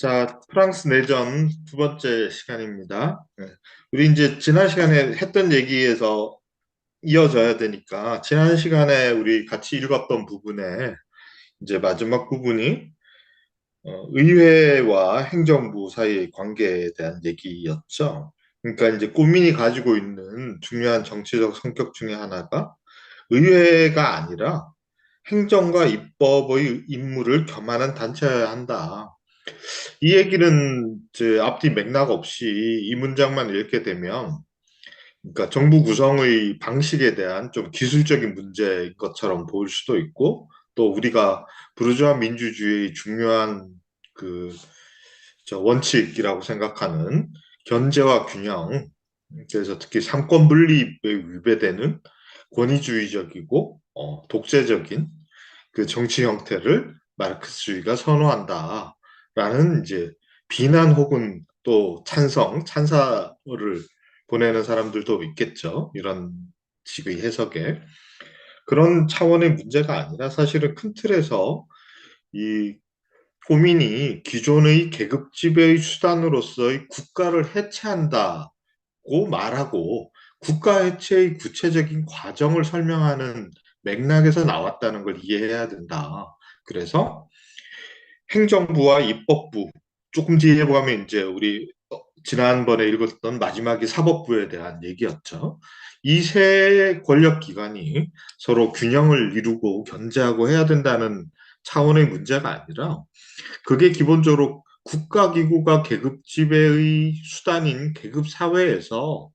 자, 프랑스 내전 두 번째 시간입니다. 네. 우리 이제 지난 시간에 했던 얘기에서 이어져야 되니까, 지난 시간에 우리 같이 읽었던 부분에 이제 마지막 부분이 의회와 행정부 사이의 관계에 대한 얘기였죠. 그러니까 이제 꼬민이 가지고 있는 중요한 정치적 성격 중에 하나가 의회가 아니라 행정과 입법의 임무를 겸하는 단체여야 한다. 이 얘기는 이제 앞뒤 맥락 없이 이 문장만 읽게 되면, 그러니까 정부 구성의 방식에 대한 좀 기술적인 문제인 것처럼 보일 수도 있고, 또 우리가 부르주아 민주주의의 중요한 그 원칙이라고 생각하는 견제와 균형, 그래서 특히 삼권 분립에 위배되는 권위주의적이고 독재적인 그 정치 형태를 마르크스주의가 선호한다라는 이제 비난 혹은 또 찬성, 찬사를 보내는 사람들도 있겠죠. 이런 식의 해석에. 그런 차원의 문제가 아니라 사실은 큰 틀에서 이 포민이 기존의 계급 지배의 수단으로서의 국가를 해체한다고 말하고 국가 해체의 구체적인 과정을 설명하는 맥락에서 나왔다는 걸 이해해야 된다. 그래서 행정부와 입법부, 조금 뒤에 보면 이제 우리 지난번에 읽었던 마지막이 사법부에 대한 얘기였죠. 이 세 권력 기관이 서로 균형을 이루고 견제하고 해야 된다는 차원의 문제가 아니라, 그게 기본적으로 국가기구가 계급 지배의 수단인 계급 사회에서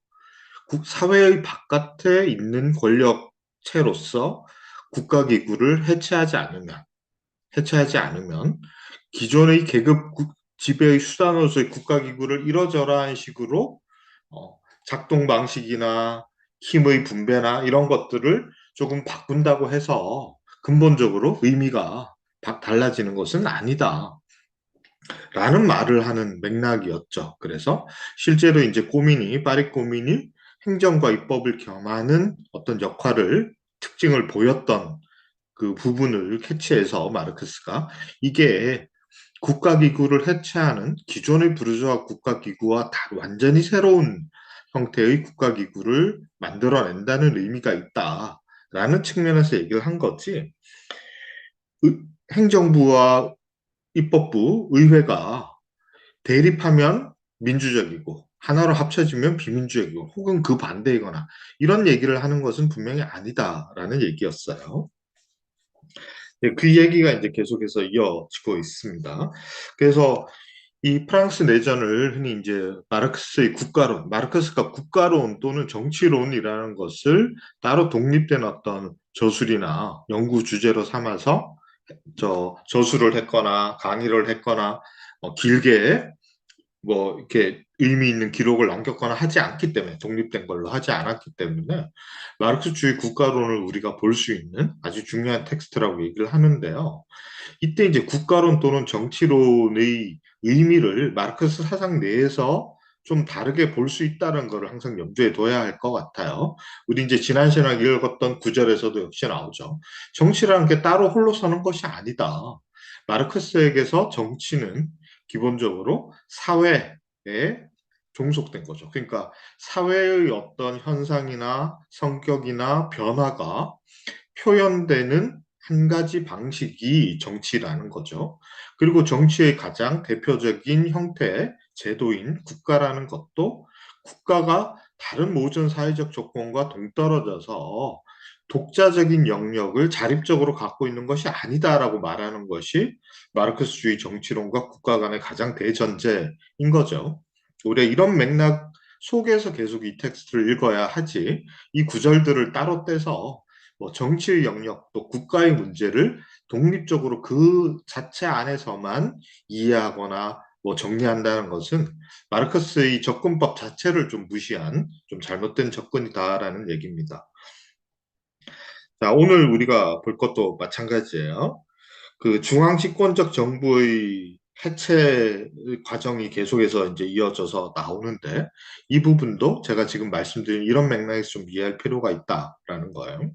사회의 바깥에 있는 권력체로서 국가기구를 해체하지 않으면 기존의 계급 지배의 수단으로서의 국가기구를 이러저러한 식으로 어, 작동 방식이나 힘의 분배나 이런 것들을 조금 바꾼다고 해서 근본적으로 의미가 달라지는 것은 아니다. 라는 말을 하는 맥락이었죠. 그래서 실제로 이제 파리 꼬민이 행정과 입법을 겸하는 어떤 역할을, 특징을 보였던 그 부분을 캐치해서 마르크스가 이게 국가기구를 해체하는 기존의 부르주아 국가기구와 완전히 새로운 형태의 국가기구를 만들어낸다는 의미가 있다라는 측면에서 얘기를 한 거지. 의- 행정부와 입법부, 의회가 대립하면 민주적이고 하나로 합쳐지면 비민주적이고 혹은 그 반대이거나 이런 얘기를 하는 것은 분명히 아니다라는 얘기였어요. 네, 그 얘기가 이제 계속해서 이어지고 있습니다. 그래서 이 프랑스 내전을 흔히 이제 마르크스의 국가론, 마르크스가 국가론 또는 정치론이라는 것을 따로 독립된 어떤 저술이나 연구 주제로 삼아서 저술을 했거나 강의를 했거나 길게 뭐 이렇게 의미 있는 기록을 남겼거나 하지 않기 때문에, 독립된 걸로 하지 않았기 때문에 마르크스주의 국가론을 우리가 볼 수 있는 아주 중요한 텍스트라고 얘기를 하는데요. 이때 이제 국가론 또는 정치론의 의미를 마르크스 사상 내에서 좀 다르게 볼 수 있다는 것을 항상 염두에 둬야 할 것 같아요. 우리 이제 지난 시간에 읽었던 구절에서도 역시 나오죠. 정치라는 게 따로 홀로 서는 것이 아니다. 마르크스에게서 정치는 기본적으로 사회에 종속된 거죠. 그러니까 사회의 어떤 현상이나 성격이나 변화가 표현되는 한 가지 방식이 정치라는 거죠. 그리고 정치의 가장 대표적인 형태, 제도인 국가라는 것도 국가가 다른 모든 사회적 조건과 동떨어져서 독자적인 영역을 자립적으로 갖고 있는 것이 아니다라고 말하는 것이 마르크스주의 정치론과 국가 간의 가장 대전제인 거죠. 우리가 이런 맥락 속에서 계속 이 텍스트를 읽어야 하지, 이 구절들을 따로 떼서 뭐 정치의 영역 또 국가의 문제를 독립적으로 그 자체 안에서만 이해하거나 뭐 정리한다는 것은 마르크스의 접근법 자체를 좀 무시한 좀 잘못된 접근이다라는 얘기입니다. 자, 오늘 우리가 볼 것도 마찬가지예요. 그 중앙 집권적 정부의 해체 과정이 계속해서 이제 이어져서 나오는데, 이 부분도 제가 지금 말씀드린 이런 맥락에서 좀 이해할 필요가 있다라는 거예요.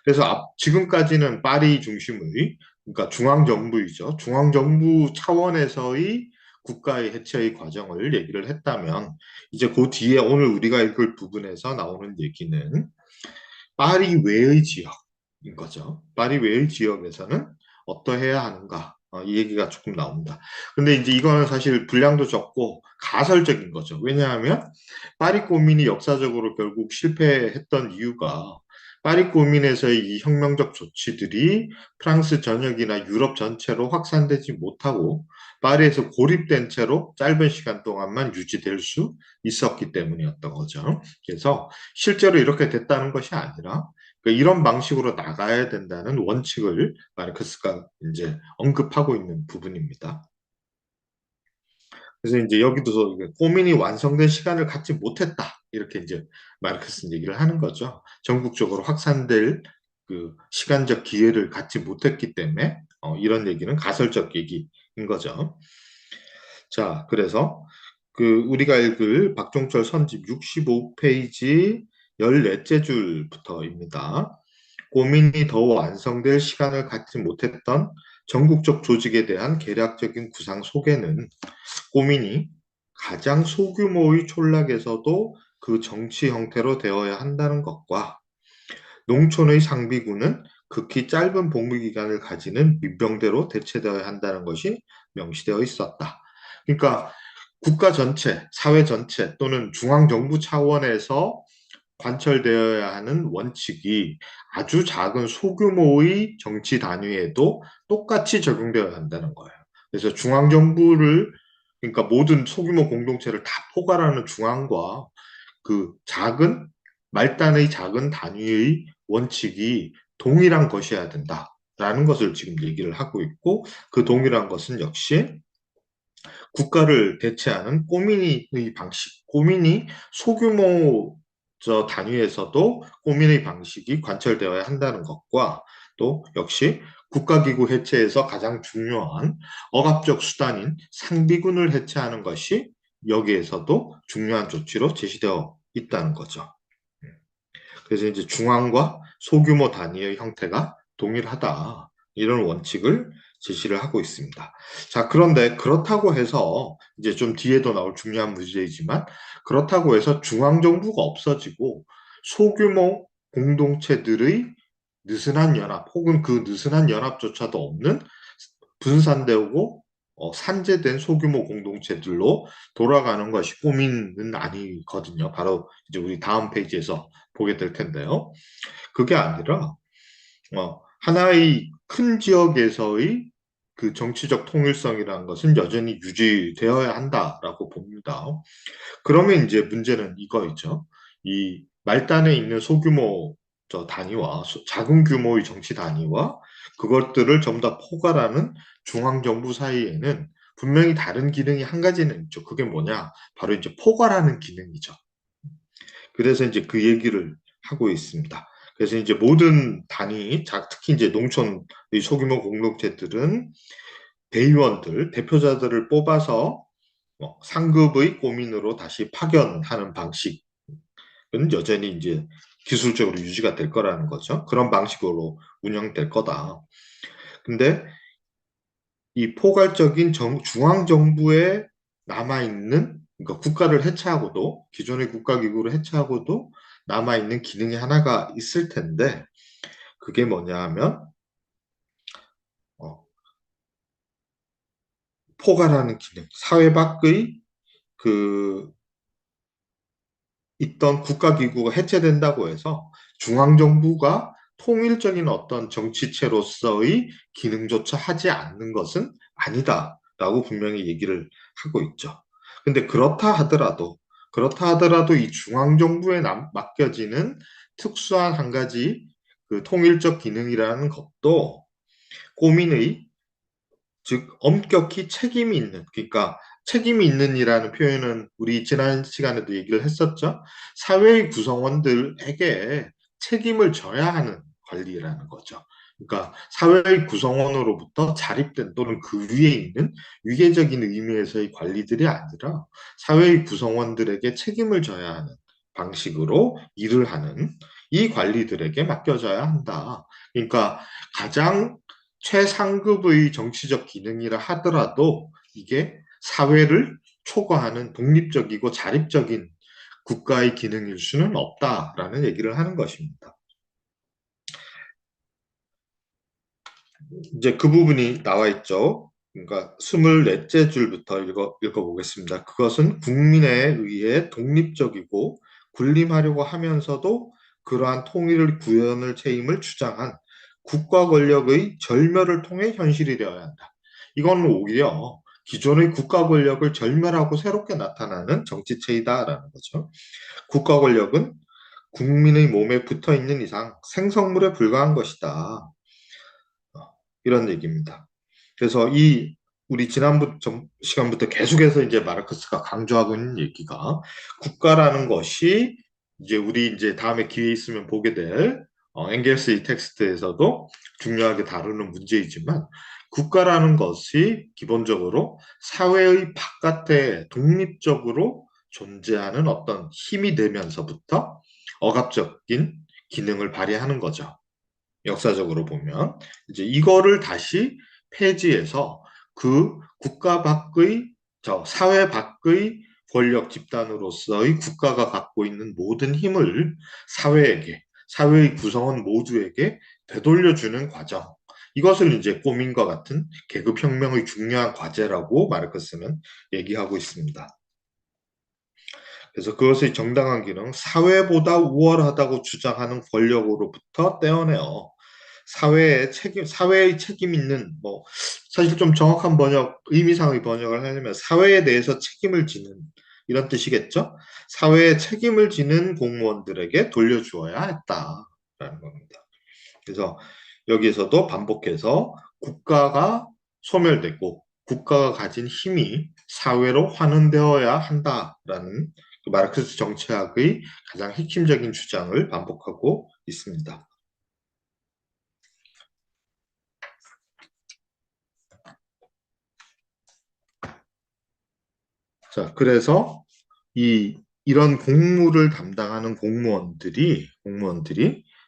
그래서 지금까지는 파리 중심의, 그러니까 중앙정부이죠. 중앙정부 차원에서의 국가의 해체의 과정을 얘기를 했다면 이제 그 뒤에 오늘 우리가 읽을 부분에서 나오는 얘기는 파리 외의 지역인 거죠. 파리 외의 지역에서는 어떠해야 하는가? 이 얘기가 조금 나옵니다. 근데 이제 이거는 사실 분량도 적고 가설적인 거죠. 왜냐하면 파리 고민이 역사적으로 결국 실패했던 이유가 파리 고민에서의 이 혁명적 조치들이 프랑스 전역이나 유럽 전체로 확산되지 못하고 파리에서 고립된 채로 짧은 시간 동안만 유지될 수 있었기 때문이었던 거죠. 그래서 실제로 이렇게 됐다는 것이 아니라 그러니까 이런 방식으로 나가야 된다는 원칙을 마르크스가 이제 언급하고 있는 부분입니다. 그래서 이제 여기도 고민이 완성된 시간을 갖지 못했다. 이렇게 이제 마르크스는 얘기를 하는 거죠. 전국적으로 확산될 그 시간적 기회를 갖지 못했기 때문에 이런 얘기는 가설적 얘기인 거죠. 자, 그래서 우리가 읽을 박종철 선집 65페이지 14째 줄부터입니다. 고민이 더 완성될 시간을 갖지 못했던 전국적 조직에 대한 개략적인 구상 속에는 고민이 가장 소규모의 촌락에서도 그 정치 형태로 되어야 한다는 것과 농촌의 상비군은 극히 짧은 복무 기간을 가지는 민병대로 대체되어야 한다는 것이 명시되어 있었다. 그러니까 국가 전체, 사회 전체 또는 중앙정부 차원에서 관철되어야 하는 원칙이 아주 작은 소규모의 정치 단위에도 똑같이 적용되어야 한다는 거예요. 그래서 중앙정부를 그러니까 모든 소규모 공동체를 다 포괄하는 중앙과 그 작은 말단의 작은 단위의 원칙이 동일한 것이어야 된다라는 것을 지금 얘기를 하고 있고 그 동일한 것은 역시 국가를 대체하는 꼬미니의 방식, 꼬미니 소규모 단위에서도 꼬미니 방식이 관철되어야 한다는 것과 또 역시 국가기구 해체에서 가장 중요한 억압적 수단인 상비군을 해체하는 것이 여기에서도 중요한 조치로 제시되어 있다는 거죠. 그래서 이제 중앙과 소규모 단위의 형태가 동일하다. 이런 원칙을 제시를 하고 있습니다. 자, 그런데 그렇다고 해서 이제 좀 뒤에도 나올 중요한 문제이지만 그렇다고 해서 중앙정부가 없어지고 소규모 공동체들의 느슨한 연합 혹은 그 느슨한 연합조차도 없는 분산되고 산재된 소규모 공동체들로 돌아가는 것이 꿈은 아니거든요. 바로 이제 우리 다음 페이지에서 보게 될 텐데요. 그게 아니라 하나의 큰 지역에서의 그 정치적 통일성이라는 것은 여전히 유지되어야 한다라고 봅니다. 그러면 이제 문제는 이거있죠. 이 말단에 있는 소규모 단위와 작은 규모의 정치 단위와 그것들을 전부 다 포괄하는 중앙정부 사이에는 분명히 다른 기능이 한 가지는 있죠. 그게 뭐냐? 바로 이제 포괄하는 기능이죠. 그래서 이제 그 얘기를 하고 있습니다. 그래서 이제 모든 단위, 특히 이제 농촌의 소규모 공동체들은 대의원들, 대표자들을 뽑아서 상급의 고민으로 다시 파견하는 방식은 여전히 이제 기술적으로 유지가 될 거라는 거죠. 그런 방식으로 운영될 거다. 근데 이 포괄적인 중앙정부에 남아있는, 그러니까 국가를 해체하고도, 기존의 국가기구를 해체하고도 남아있는 기능이 하나가 있을 텐데, 그게 뭐냐 하면, 어, 포괄하는 기능, 사회 밖의 그 있던 국가기구가 해체된다고 해서 중앙정부가 통일적인 어떤 정치체로서의 기능조차 하지 않는 것은 아니다라고 분명히 얘기를 하고 있죠. 근데 그렇다 하더라도 이 중앙정부에 맡겨지는 특수한 한 가지 그 통일적 기능이라는 것도 고민의 즉 엄격히 책임이 있는 그러니까 책임이 있는이라는 표현은 우리 지난 시간에도 얘기를 했었죠. 사회의 구성원들에게 책임을 져야 하는 관리라는 거죠. 그러니까 사회의 구성원으로부터 자립된 또는 그 위에 있는 위계적인 의미에서의 관리들이 아니라 사회의 구성원들에게 책임을 져야 하는 방식으로 일을 하는 이 관리들에게 맡겨져야 한다. 그러니까 가장 최상급의 정치적 기능이라 하더라도 이게 사회를 초과하는 독립적이고 자립적인 국가의 기능일 수는 없다라는 얘기를 하는 것입니다. 이제 그 부분이 나와 있죠. 그러니까 24째 줄부터 읽어보겠습니다. 그것은 국민에 의해 독립적이고 군림하려고 하면서도 그러한 통일을 구현을 책임을 주장한 국가 권력의 절멸을 통해 현실이 되어야 한다. 이건 오히려 기존의 국가 권력을 절멸하고 새롭게 나타나는 정치체이다라는 거죠. 국가 권력은 국민의 몸에 붙어 있는 이상 생성물에 불과한 것이다. 이런 얘기입니다. 그래서 우리 지난번 시간부터 계속해서 이제 마르크스가 강조하고 있는 얘기가 국가라는 것이 우리 다음에 기회 있으면 보게 될 엥겔스의 텍스트에서도 중요하게 다루는 문제이지만 국가라는 것이 기본적으로 사회의 바깥에 독립적으로 존재하는 어떤 힘이 되면서부터 억압적인 기능을 발휘하는 거죠. 역사적으로 보면 이거를 다시 폐지해서 그 국가 밖의 사회 밖의 권력 집단으로서의 국가가 갖고 있는 모든 힘을 사회의 구성원 모두에게 되돌려주는 과정. 이것을 꼬민과 같은 계급혁명의 중요한 과제라고 마르크스는 얘기하고 있습니다. 그래서 그것의 정당한 기능, 사회보다 우월하다고 주장하는 권력으로부터 떼어내어 사회의 책임 있는, 사실 좀 정확한 의미상의 번역을 하려면 사회에 대해서 책임을 지는, 이런 뜻이겠죠? 사회에 책임을 지는 공무원들에게 돌려주어야 했다라는 겁니다. 그래서 여기에서도 반복해서 국가가 소멸되고 국가가 가진 힘이 사회로 환원되어야 한다라는 그 마르크스 정치학의 가장 핵심적인 주장을 반복하고 있습니다. 자, 그래서 이런 공무를 담당하는 공무원들이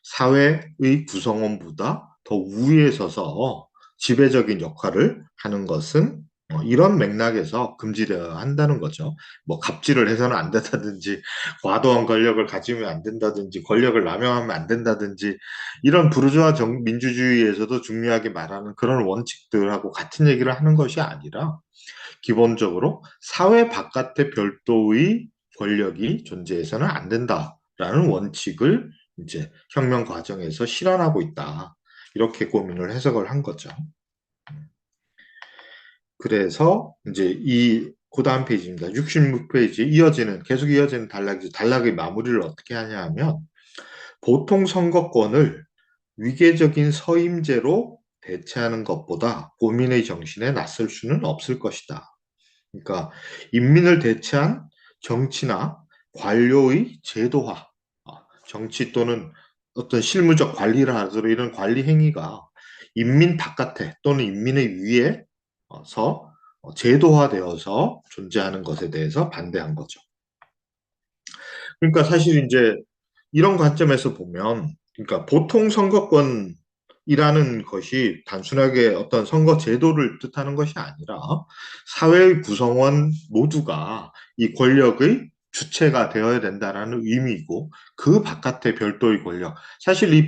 사회의 구성원보다 더 우위에 서서 지배적인 역할을 하는 것은 이런 맥락에서 금지되어야 한다는 거죠. 갑질을 해서는 안 된다든지, 과도한 권력을 가지면 안 된다든지, 권력을 남용하면 안 된다든지, 이런 부르주아 민주주의에서도 중요하게 말하는 그런 원칙들하고 같은 얘기를 하는 것이 아니라, 기본적으로 사회 바깥의 별도의 권력이 존재해서는 안 된다라는 원칙을 혁명 과정에서 실현하고 있다. 이렇게 고민을 해석을 한 거죠. 그래서 그 다음 페이지입니다. 66페이지 계속 이어지는 단락의 마무리를 어떻게 하냐 하면, 보통 선거권을 위계적인 서임제로 대체하는 것보다 고민의 정신에 낯설 수는 없을 것이다. 그러니까 인민을 대체한 정치나 관료의 제도화, 정치 또는 어떤 실무적 관리를 하더라도 이런 관리 행위가 인민 바깥에 또는 인민의 위에서 제도화되어서 존재하는 것에 대해서 반대한 거죠. 그러니까 사실 이런 관점에서 보면, 그러니까 보통 선거권이라는 것이 단순하게 어떤 선거 제도를 뜻하는 것이 아니라 사회의 구성원 모두가 이 권력의 주체가 되어야 된다라는 의미이고, 그 바깥에 별도의 권력, 사실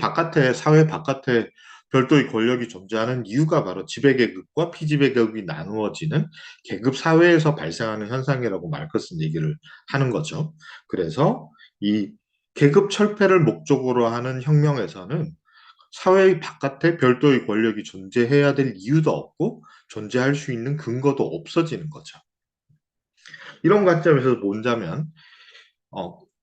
사회 바깥에 별도의 권력이 존재하는 이유가 바로 지배계급과 피지배계급이 나누어지는 계급 사회에서 발생하는 현상이라고 마르크스는 얘기를 하는 거죠. 그래서 이 계급 철폐를 목적으로 하는 혁명에서는 사회의 바깥에 별도의 권력이 존재해야 될 이유도 없고 존재할 수 있는 근거도 없어지는 거죠. 이런 관점에서 본다면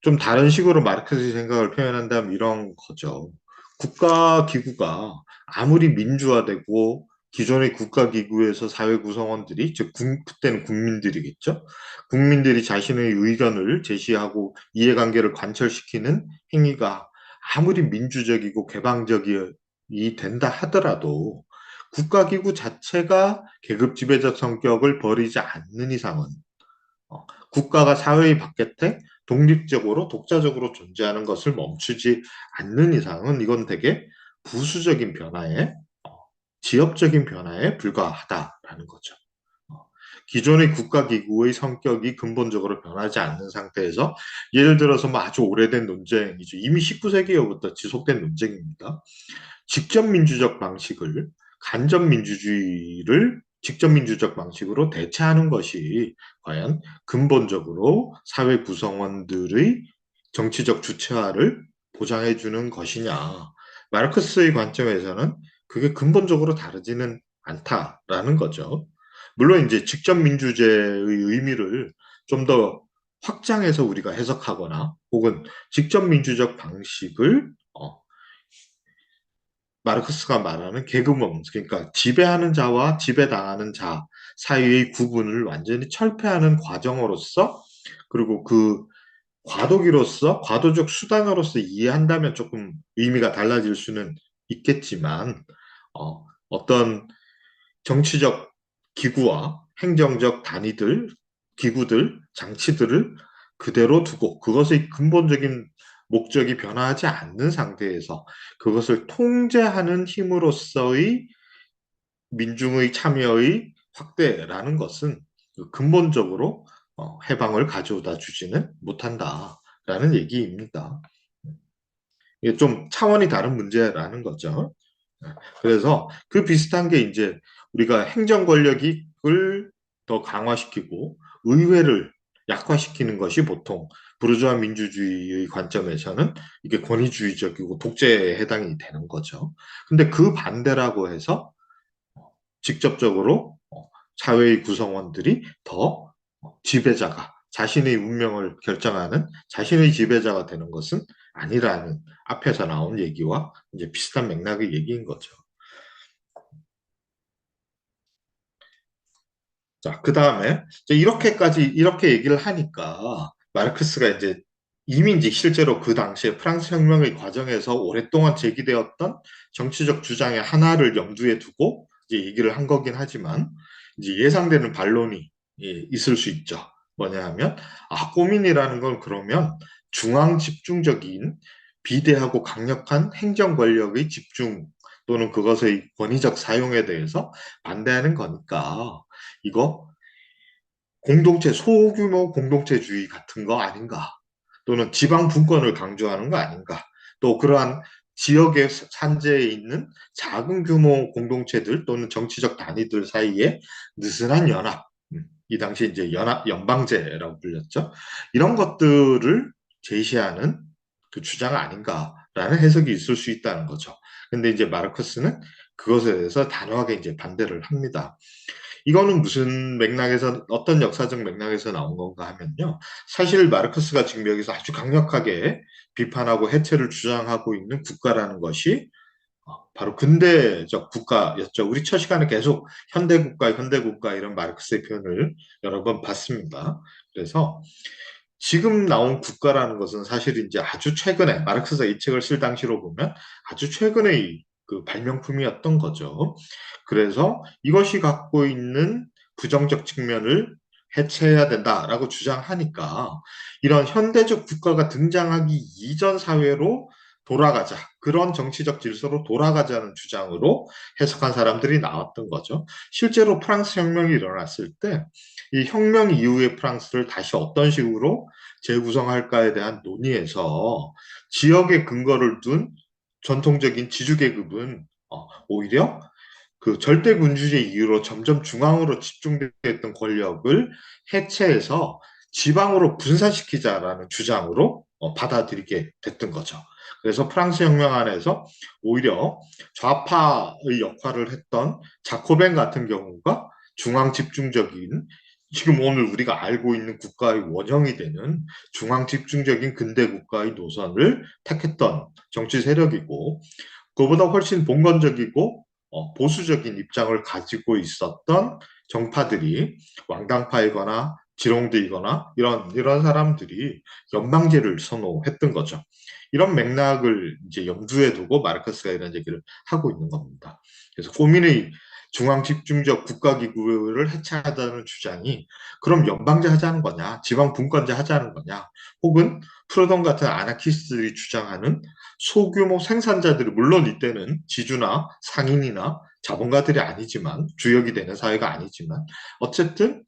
좀 다른 식으로 마르크스의 생각을 표현한다면 이런 거죠. 국가기구가 아무리 민주화되고 기존의 국가기구에서 사회 구성원들이, 그때는 국민들이겠죠. 국민들이 자신의 의견을 제시하고 이해관계를 관철시키는 행위가 아무리 민주적이고 개방적이 된다 하더라도 국가기구 자체가 계급 지배적 성격을 버리지 않는 이상은 국가가 사회의 바깥에 독립적으로 독자적으로 존재하는 것을 멈추지 않는 이상은 이건 되게 부수적인 변화에 지역적인 변화에 불과하다라는 거죠. 기존의 국가기구의 성격이 근본적으로 변하지 않는 상태에서 예를 들어서 뭐 아주 오래된 논쟁이죠. 이미 19세기부터 지속된 논쟁입니다. 직접 민주적 방식을 간접 민주주의를 직접 민주적 방식으로 대체하는 것이 과연 근본적으로 사회 구성원들의 정치적 주체화를 보장해 주는 것이냐. 마르크스의 관점에서는 그게 근본적으로 다르지는 않다라는 거죠. 물론 이제 직접 민주제의 의미를 좀 더 확장해서 우리가 해석하거나 혹은 직접 민주적 방식을 마르크스가 말하는 계급론, 그러니까 지배하는 자와 지배당하는 자 사이의 구분을 완전히 철폐하는 과정으로서 그리고 그 과도기로서 과도적 수단으로서 이해한다면 조금 의미가 달라질 수는 있겠지만 어떤 정치적 기구와 행정적 단위들, 기구들, 장치들을 그대로 두고 그것의 근본적인 목적이 변화하지 않는 상태에서 그것을 통제하는 힘으로서의 민중의 참여의 확대라는 것은 근본적으로 해방을 가져다 주지는 못한다라는 얘기입니다. 이게 좀 차원이 다른 문제라는 거죠. 그래서 그 비슷한 게 이제 우리가 행정 권력을 더 강화시키고 의회를 약화시키는 것이 보통 부르주아 민주주의의 관점에서는 이게 권위주의적이고 독재에 해당이 되는 거죠. 근데 그 반대라고 해서 직접적으로 사회의 구성원들이 더 지배자가 자신의 운명을 결정하는 자신의 지배자가 되는 것은 아니라는 앞에서 나온 얘기와 이제 비슷한 맥락의 얘기인 거죠. 자, 그 다음에 이렇게 얘기를 하니까 마르크스가 이제 이미 이제 실제로 그 당시에 프랑스 혁명의 과정에서 오랫동안 제기되었던 정치적 주장의 하나를 염두에 두고 이제 얘기를 한 거긴 하지만 이제 예상되는 반론이 있을 수 있죠. 뭐냐 하면 꼬민이라는 건 그러면 중앙 집중적인 비대하고 강력한 행정 권력의 집중 또는 그것의 권위적 사용에 대해서 반대하는 거니까 이거 공동체, 소규모 공동체주의 같은 거 아닌가? 또는 지방 분권을 강조하는 거 아닌가? 또 그러한 지역의 산재에 있는 작은 규모 공동체들 또는 정치적 단위들 사이에 느슨한 연합, 이 당시 이제 연방제라고 불렸죠. 이런 것들을 제시하는 그 주장 아닌가라는 해석이 있을 수 있다는 거죠. 근데 이제 마르크스는 그것에 대해서 단호하게 이제 반대를 합니다. 이거는 무슨 맥락에서 어떤 역사적 맥락에서 나온 건가 하면요. 사실 마르크스가 지금 여기서 아주 강력하게 비판하고 해체를 주장하고 있는 국가라는 것이 바로 근대적 국가였죠. 우리 첫 시간에 계속 현대국가 이런 마르크스의 표현을 여러 번 봤습니다. 그래서 지금 나온 국가라는 것은 사실 이제 아주 최근에 마르크스가 이 책을 쓸 당시로 보면 아주 최근의 그 발명품이었던 거죠. 그래서 이것이 갖고 있는 부정적 측면을 해체해야 된다라고 주장하니까 이런 현대적 국가가 등장하기 이전 사회로 돌아가자. 그런 정치적 질서로 돌아가자는 주장으로 해석한 사람들이 나왔던 거죠. 실제로 프랑스 혁명이 일어났을 때 이 혁명 이후의 프랑스를 다시 어떤 식으로 재구성할까에 대한 논의에서 지역에 근거를 둔 전통적인 지주계급은 오히려 그 절대군주제 이후로 점점 중앙으로 집중됐던 권력을 해체해서 지방으로 분산시키자라는 주장으로 받아들이게 됐던 거죠. 그래서 프랑스 혁명 안에서 오히려 좌파의 역할을 했던 자코벤 같은 경우가 중앙 집중적인 지금 오늘 우리가 알고 있는 국가의 원형이 되는 중앙 집중적인 근대 국가의 노선을 택했던 정치 세력이고 그보다 훨씬 봉건적이고 보수적인 입장을 가지고 있었던 정파들이 왕당파이거나 지롱드이거나 이런 사람들이 연방제를 선호했던 거죠. 이런 맥락을 이제 염두에 두고 마르크스가 이런 얘기를 하고 있는 겁니다. 그래서 고민의 중앙 집중적 국가기구를 해체하자는 주장이 그럼 연방제 하자는 거냐, 지방 분권제 하자는 거냐, 혹은 프로동 같은 아나키스트들이 주장하는 소규모 생산자들이 물론 이때는 지주나 상인이나 자본가들이 아니지만 주역이 되는 사회가 아니지만 어쨌든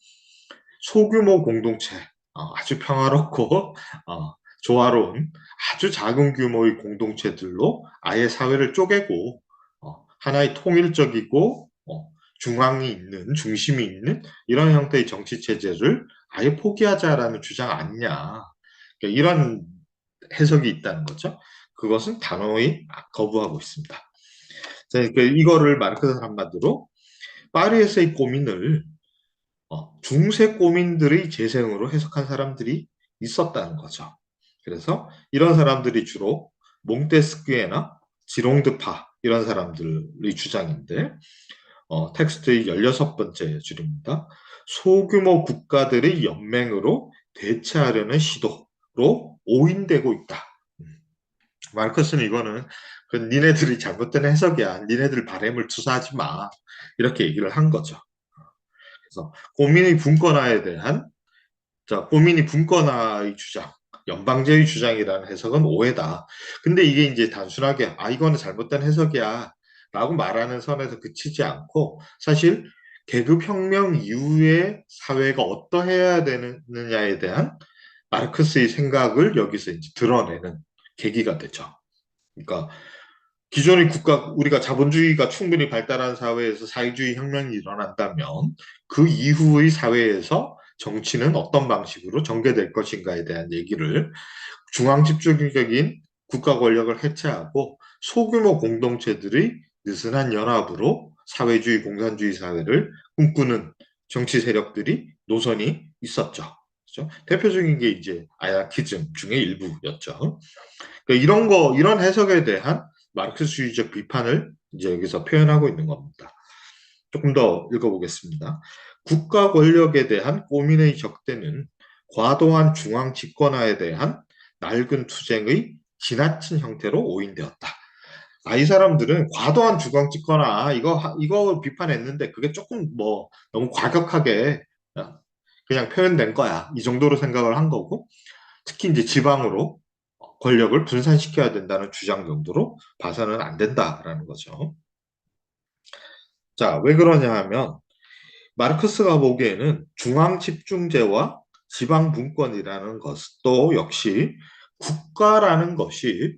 소규모 공동체 아주 평화롭고 조화로운 아주 작은 규모의 공동체들로 아예 사회를 쪼개고 하나의 통일적이고 중앙이 있는 중심이 있는 이런 형태의 정치 체제를 아예 포기하자라는 주장 아니냐 그러니까 이런 해석이 있다는 거죠. 그것은 단호히 거부하고 있습니다. 자, 그러니까 이거를 마르크스는 한마디로 파리에서의 고민을 중세 고민들의 재생으로 해석한 사람들이 있었다는 거죠. 그래서 이런 사람들이 주로 몽테스키에나 지롱드파 이런 사람들의 주장인데 텍스트의 16번째 줄입니다. 소규모 국가들의 연맹으로 대체하려는 시도로 오인되고 있다. 마르크스는 이거는 니네들이 잘못된 해석이야. 니네들 바램을 투사하지 마. 이렇게 얘기를 한 거죠. 그래서 고민의 분권화에 대한 고민이 분권화의 주장, 연방제의 주장이라는 해석은 오해다. 근데 이게 이제 단순하게 이거는 잘못된 해석이야 라고 말하는 선에서 그치지 않고 사실 계급혁명 이후의 사회가 어떠해야 되느냐에 대한 마르크스의 생각을 여기서 이제 드러내는 계기가 되죠. 그러니까 기존의 우리가 자본주의가 충분히 발달한 사회에서 사회주의 혁명이 일어난다면 그 이후의 사회에서 정치는 어떤 방식으로 전개될 것인가에 대한 얘기를 중앙 집중적인 국가 권력을 해체하고 소규모 공동체들의 느슨한 연합으로 사회주의 공산주의 사회를 꿈꾸는 정치 세력들이 노선이 있었죠. 그렇죠? 대표적인 게 이제 아야키즘 중의 일부였죠. 그러니까 이런 해석에 대한 마르크스주의적 비판을 이제 여기서 표현하고 있는 겁니다. 조금 더 읽어보겠습니다. 국가 권력에 대한 고민의 적대는 과도한 중앙 집권화에 대한 낡은 투쟁의 지나친 형태로 오인되었다. 이 사람들은 과도한 중앙 집권화 이거 비판했는데 그게 조금 뭐 너무 과격하게 그냥 표현된 거야. 이 정도로 생각을 한 거고 특히 이제 지방으로 권력을 분산시켜야 된다는 주장 정도로 봐서는 안 된다라는 거죠. 자, 왜 그러냐 하면 마르크스가 보기에는 중앙 집중제와 지방 분권이라는 것도 역시 국가라는 것이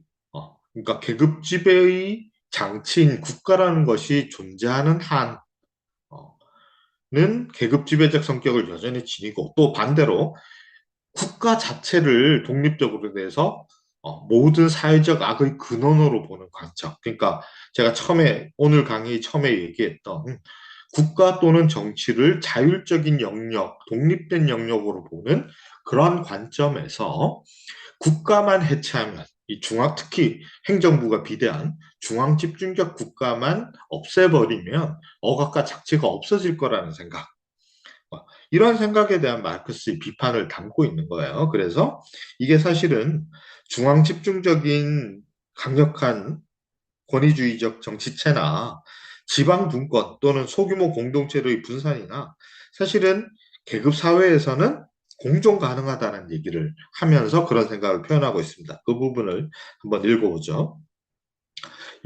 그러니까 계급 지배의 장치인 국가라는 것이 존재하는 한은 계급 지배적 성격을 여전히 지니고 또 반대로 국가 자체를 독립적으로 내서 모든 사회적 악의 근원으로 보는 관점. 그러니까 제가 오늘 강의 처음에 얘기했던 국가 또는 정치를 자율적인 영역, 독립된 영역으로 보는 그런 관점에서 국가만 해체하면 특히 행정부가 비대한 중앙 집중적 국가만 없애버리면 억압과 착취가 없어질 거라는 생각. 이런 생각에 대한 마르크스의 비판을 담고 있는 거예요. 그래서 이게 사실은 중앙 집중적인 강력한 권위주의적 정치체나 지방 분권 또는 소규모 공동체의 분산이나 사실은 계급 사회에서는 공존 가능하다는 얘기를 하면서 그런 생각을 표현하고 있습니다. 그 부분을 한번 읽어보죠.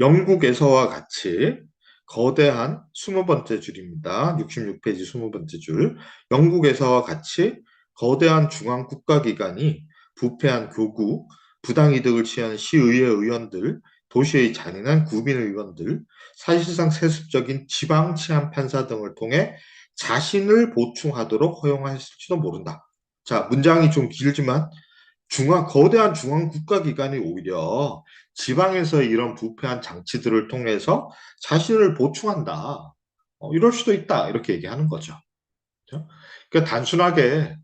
영국에서와 같이 거대한 20번째 줄입니다. 66페이지 20번째 줄. 영국에서와 같이 거대한 중앙 국가기관이 부패한 교구, 부당이득을 취한 시의회 의원들, 도시의 잔인한 구민 의원들, 사실상 세습적인 지방 치안 판사 등을 통해 자신을 보충하도록 허용했을지도 모른다. 자, 문장이 좀 길지만 거대한 중앙 국가기관이 오히려 지방에서 이런 부패한 장치들을 통해서 자신을 보충한다. 이럴 수도 있다. 이렇게 얘기하는 거죠. 그렇죠? 그러니까 단순하게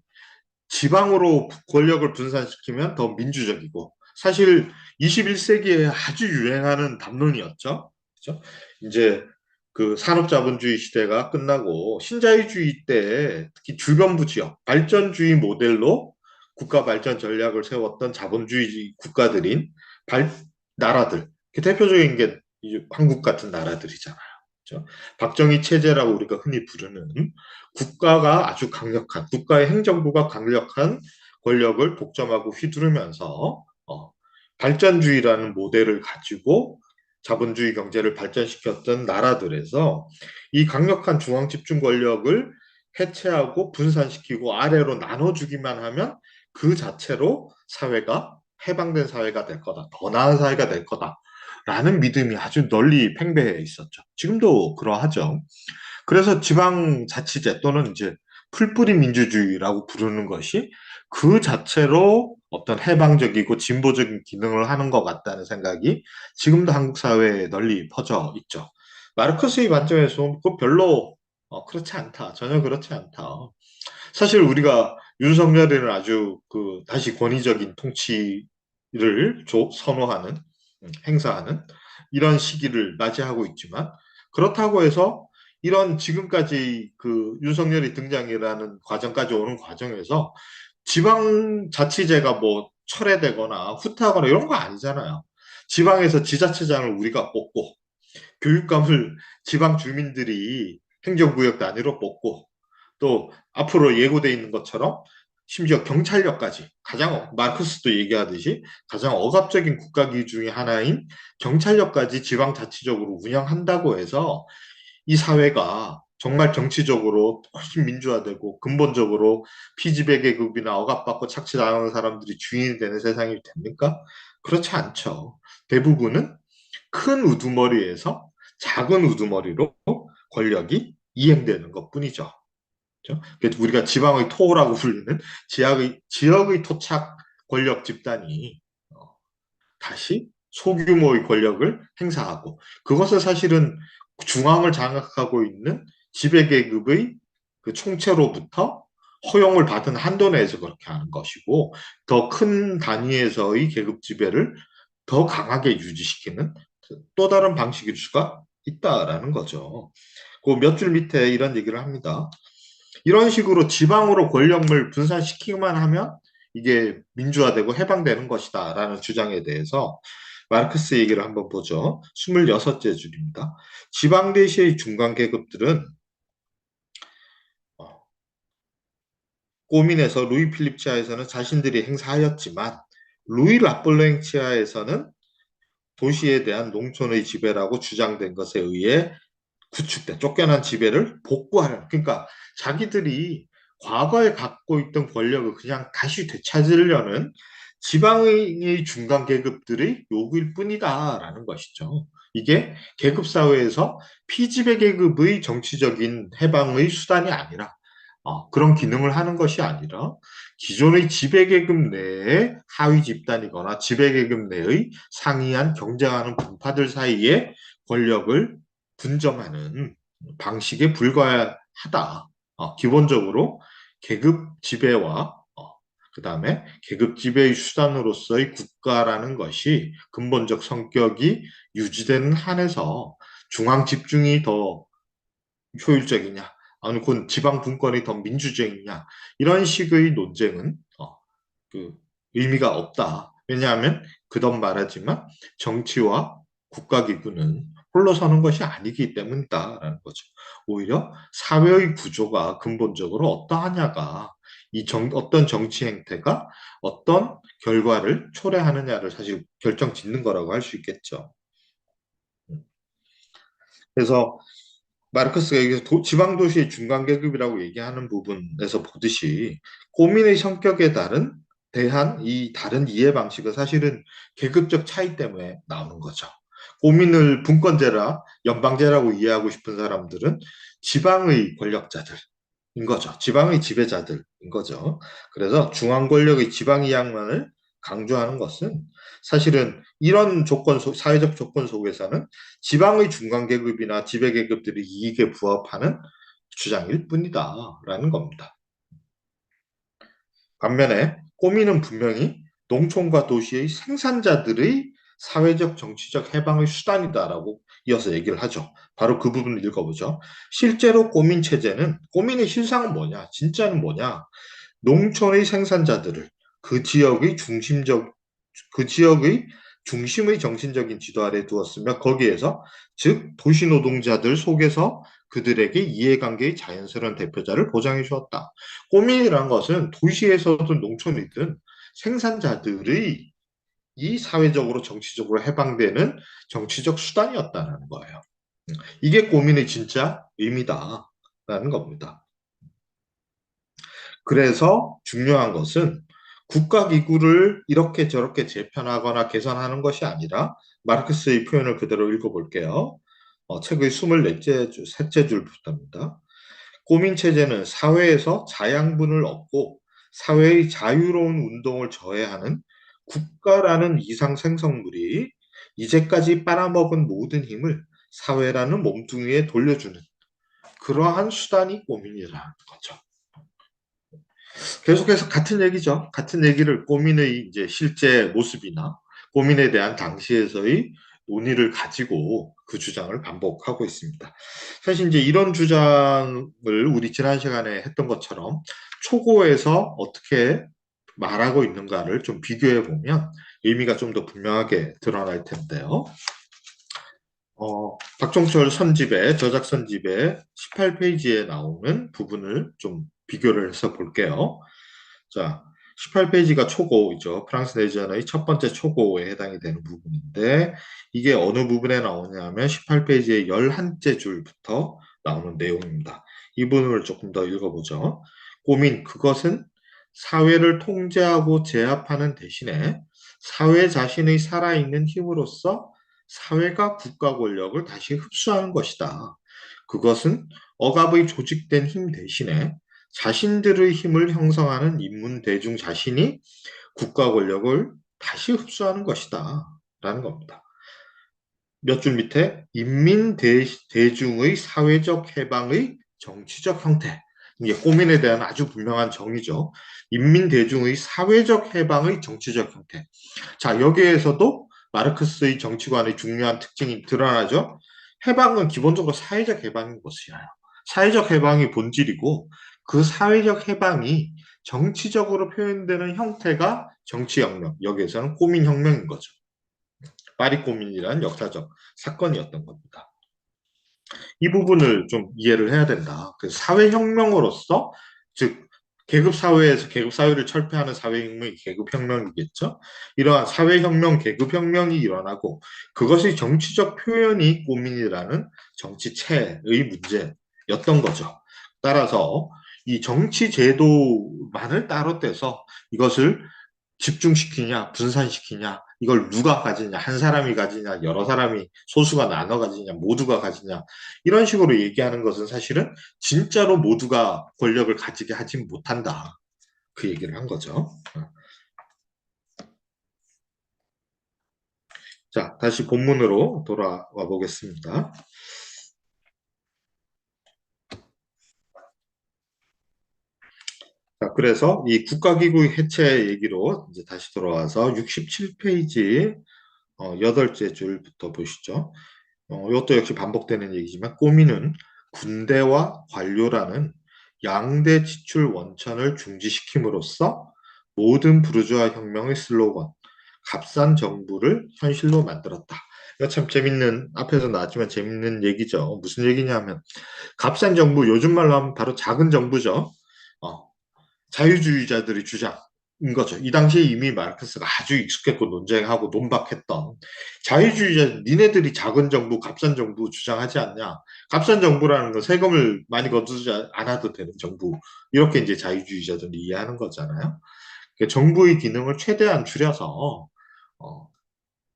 지방으로 권력을 분산시키면 더 민주적이고 사실 21세기에 아주 유행하는 담론이었죠. 그렇죠? 이제 그 산업자본주의 시대가 끝나고 신자유주의 때 특히 주변부 지역 발전주의 모델로 국가 발전 전략을 세웠던 자본주의 국가들인 나라들 대표적인 게 한국 같은 나라들이잖아요. 그렇죠? 박정희 체제라고 우리가 흔히 부르는 국가가 아주 강력한 국가의 행정부가 강력한 권력을 독점하고 휘두르면서 발전주의라는 모델을 가지고 자본주의 경제를 발전시켰던 나라들에서 이 강력한 중앙 집중 권력을 해체하고 분산시키고 아래로 나눠주기만 하면 그 자체로 사회가 해방된 사회가 될 거다. 더 나은 사회가 될 거다. 라는 믿음이 아주 널리 팽배해 있었죠. 지금도 그러하죠. 그래서 지방자치제 또는 이제 풀뿌리 민주주의라고 부르는 것이 그 자체로 어떤 해방적이고 진보적인 기능을 하는 것 같다는 생각이 지금도 한국 사회에 널리 퍼져 있죠. 마르크스의 관점에서 그 별로 그렇지 않다. 전혀 그렇지 않다. 사실 우리가 윤석열이는 아주 그 다시 권위적인 통치를 선호하는 행사하는 이런 시기를 맞이하고 있지만 그렇다고 해서 이런 지금까지 그 윤석열이 등장이라는 과정까지 오는 과정에서 지방자치제가 뭐 철회되거나 후퇴하거나 이런 거 아니잖아요. 지방에서 지자체장을 우리가 뽑고 교육감을 지방 주민들이 행정구역 단위로 뽑고 또 앞으로 예고돼 있는 것처럼 심지어 경찰력까지 가장 마르크스도 얘기하듯이 가장 억압적인 국가기 중에 하나인 경찰력까지 지방자치적으로 운영한다고 해서 이 사회가 정말 정치적으로 훨씬 민주화되고 근본적으로 피지배 계급이나 억압받고 착취당하는 사람들이 주인이 되는 세상이 됩니까? 그렇지 않죠. 대부분은 큰 우두머리에서 작은 우두머리로 권력이 이행되는 것뿐이죠. 그렇죠? 우리가 지방의 토라고 불리는 지역의 토착 권력 집단이 다시 소규모의 권력을 행사하고 그것을 사실은 중앙을 장악하고 있는 지배계급의 그 총체로부터 허용을 받은 한도 내에서 그렇게 하는 것이고 더 큰 단위에서의 계급 지배를 더 강하게 유지시키는 또 다른 방식일 수가 있다라는 거죠. 그 몇 줄 밑에 이런 얘기를 합니다. 이런 식으로 지방으로 권력을 분산시키기만 하면 이게 민주화되고 해방되는 것이다라는 주장에 대해서 마르크스 얘기를 한번 보죠. 26째 줄입니다. 지방 대시의 중간 계급들은 꼬민에서 루이 필립 치하에서는 자신들이 행사하였지만 루이 라폴랭 치하에서는 도시에 대한 농촌의 지배라고 주장된 것에 의해 구축된 쫓겨난 지배를 복구하는 그러니까 자기들이 과거에 갖고 있던 권력을 그냥 다시 되찾으려는 지방의 중간 계급들의 요구일 뿐이다라는 것이죠. 이게 계급 사회에서 피지배 계급의 정치적인 해방의 수단이 아니라 그런 기능을 하는 것이 아니라 기존의 지배계급 내의 하위 집단이거나 지배계급 내의 상이한 경쟁하는 분파들 사이에 권력을 분점하는 방식에 불과하다. 기본적으로 계급 지배와 그다음에 계급 지배의 수단으로서의 국가라는 것이 근본적 성격이 유지되는 한에서 중앙 집중이 더 효율적이냐, 아니 곧 지방 분권이 더 민주적이냐 이런 식의 논쟁은 그 의미가 없다. 왜냐하면 그동 말하지만 정치와 국가기구는 홀로 서는 것이 아니기 때문이다라는 거죠. 오히려 사회의 구조가 근본적으로 어떠하냐가 어떤 정치 행태가 어떤 결과를 초래하느냐를 사실 결정 짓는 거라고 할 수 있겠죠. 그래서 마르크스가 여기서 지방 도시의 중간 계급이라고 얘기하는 부분에서 보듯이 고민의 성격에 대한 이 다른 이해 방식은 사실은 계급적 차이 때문에 나오는 거죠. 고민을 분권제라 연방제라고 이해하고 싶은 사람들은 지방의 권력자들인 거죠. 지방의 지배자들인 거죠. 그래서 중앙 권력의 지방 이양만을 강조하는 것은 사실은 이런 사회적 조건 속에서는 지방의 중간 계급이나 지배 계급들이 이익에 부합하는 주장일 뿐이다라는 겁니다. 반면에 꼬미는 분명히 농촌과 도시의 생산자들의 사회적 정치적 해방의 수단이다라고 이어서 얘기를 하죠. 바로 그 부분을 읽어보죠. 실제로 꼬민 체제는 꼬민의 실상은 뭐냐? 진짜는 뭐냐? 농촌의 생산자들을 그 지역의 중심적 그 지역의 중심의 정신적인 지도 아래 두었으며 거기에서 즉 도시 노동자들 속에서 그들에게 이해관계의 자연스러운 대표자를 보장해 주었다. 꼬민이란 것은 도시에서든 농촌이든 생산자들의 사회적으로 정치적으로 해방되는 정치적 수단이었다는 거예요. 이게 고민의 진짜 의미다라는 겁니다. 그래서 중요한 것은 국가기구를 이렇게 저렇게 재편하거나 개선하는 것이 아니라 마르크스의 표현을 그대로 읽어볼게요. 책의 24째 줄부터입니다. 고민체제는 사회에서 자양분을 얻고 사회의 자유로운 운동을 저해하는 국가라는 이상 생성물이 이제까지 빨아먹은 모든 힘을 사회라는 몸뚱이에 돌려주는 그러한 수단이 고민이라는 거죠. 계속해서 같은 얘기죠. 같은 얘기를 고민의 이제 실제 모습이나 고민에 대한 당시에서의 논의를 가지고 그 주장을 반복하고 있습니다. 사실 이제 이런 주장을 우리 지난 시간에 했던 것처럼 초고에서 어떻게 말하고 있는가를 좀 비교해 보면 의미가 좀 더 분명하게 드러날 텐데요. 박종철 선집의 저작 선집의 18페이지에 나오는 부분을 좀 비교를 해서 볼게요. 자, 18페이지가 초고이죠. 프랑스 내전의 첫 번째 초고에 해당이 되는 부분인데 이게 어느 부분에 나오냐면 18페이지의 11째 줄부터 나오는 내용입니다. 이 부분을 조금 더 읽어보죠. 고민, 그것은 사회를 통제하고 제압하는 대신에 사회 자신의 살아있는 힘으로서 사회가 국가 권력을 다시 흡수하는 것이다. 그것은 억압의 조직된 힘 대신에 자신들의 힘을 형성하는 인문 대중 자신이 국가 권력을 다시 흡수하는 것이다. 라는 겁니다. 몇 줄 밑에 인민 대중의 사회적 해방의 정치적 형태. 이게 고민에 대한 아주 분명한 정의죠. 인민 대중의 사회적 해방의 정치적 형태. 자, 여기에서도 마르크스의 정치관의 중요한 특징이 드러나죠. 해방은 기본적으로 사회적 해방인 것이에요. 사회적 해방이 본질이고 그 사회적 해방이 정치적으로 표현되는 형태가 정치혁명, 여기에서는 꼬민혁명인 거죠. 파리 꼬민이라는 역사적 사건이었던 겁니다. 이 부분을 좀 이해를 해야 된다. 그 사회혁명으로서, 즉 계급사회에서 계급사회를 철폐하는 사회혁명이 계급혁명이겠죠. 이러한 사회혁명, 계급혁명이 일어나고 그것이 정치적 표현이 고민이라는 정치체의 문제였던 거죠. 따라서 이 정치 제도만을 따로 떼서 이것을 집중시키냐, 분산시키냐, 이걸 누가 가지냐, 한 사람이 가지냐, 여러 사람이, 소수가 나눠 가지냐, 모두가 가지냐, 이런 식으로 얘기하는 것은 사실은 진짜로 모두가 권력을 가지게 하지 못한다. 그 얘기를 한 거죠. 자, 다시 본문으로 돌아와 보겠습니다. 자, 그래서 이 국가기구 해체 얘기로 이제 다시 돌아와서 67페이지 8째 줄부터 보시죠. 이것도 역시 반복되는 얘기지만 꼬미는 군대와 관료라는 양대 지출 원천을 중지시킴으로써 모든 부르주아 혁명의 슬로건 값싼 정부를 현실로 만들었다. 이거 참 재밌는 앞에서 나왔지만 재밌는 얘기죠. 무슨 얘기냐면 값싼 정부 요즘 말로 하면 바로 작은 정부죠. 어, 자유주의자들의 주장인 거죠. 이 당시에 이미 마르크스가 아주 익숙했고 논쟁하고 논박했던 자유주의자, 니네들이 작은 정부, 값싼 정부 주장하지 않냐. 값싼 정부라는 건 세금을 많이 거두지 않아도 되는 정부. 이렇게 이제 자유주의자들이 이해하는 거잖아요. 그러니까 정부의 기능을 최대한 줄여서 어,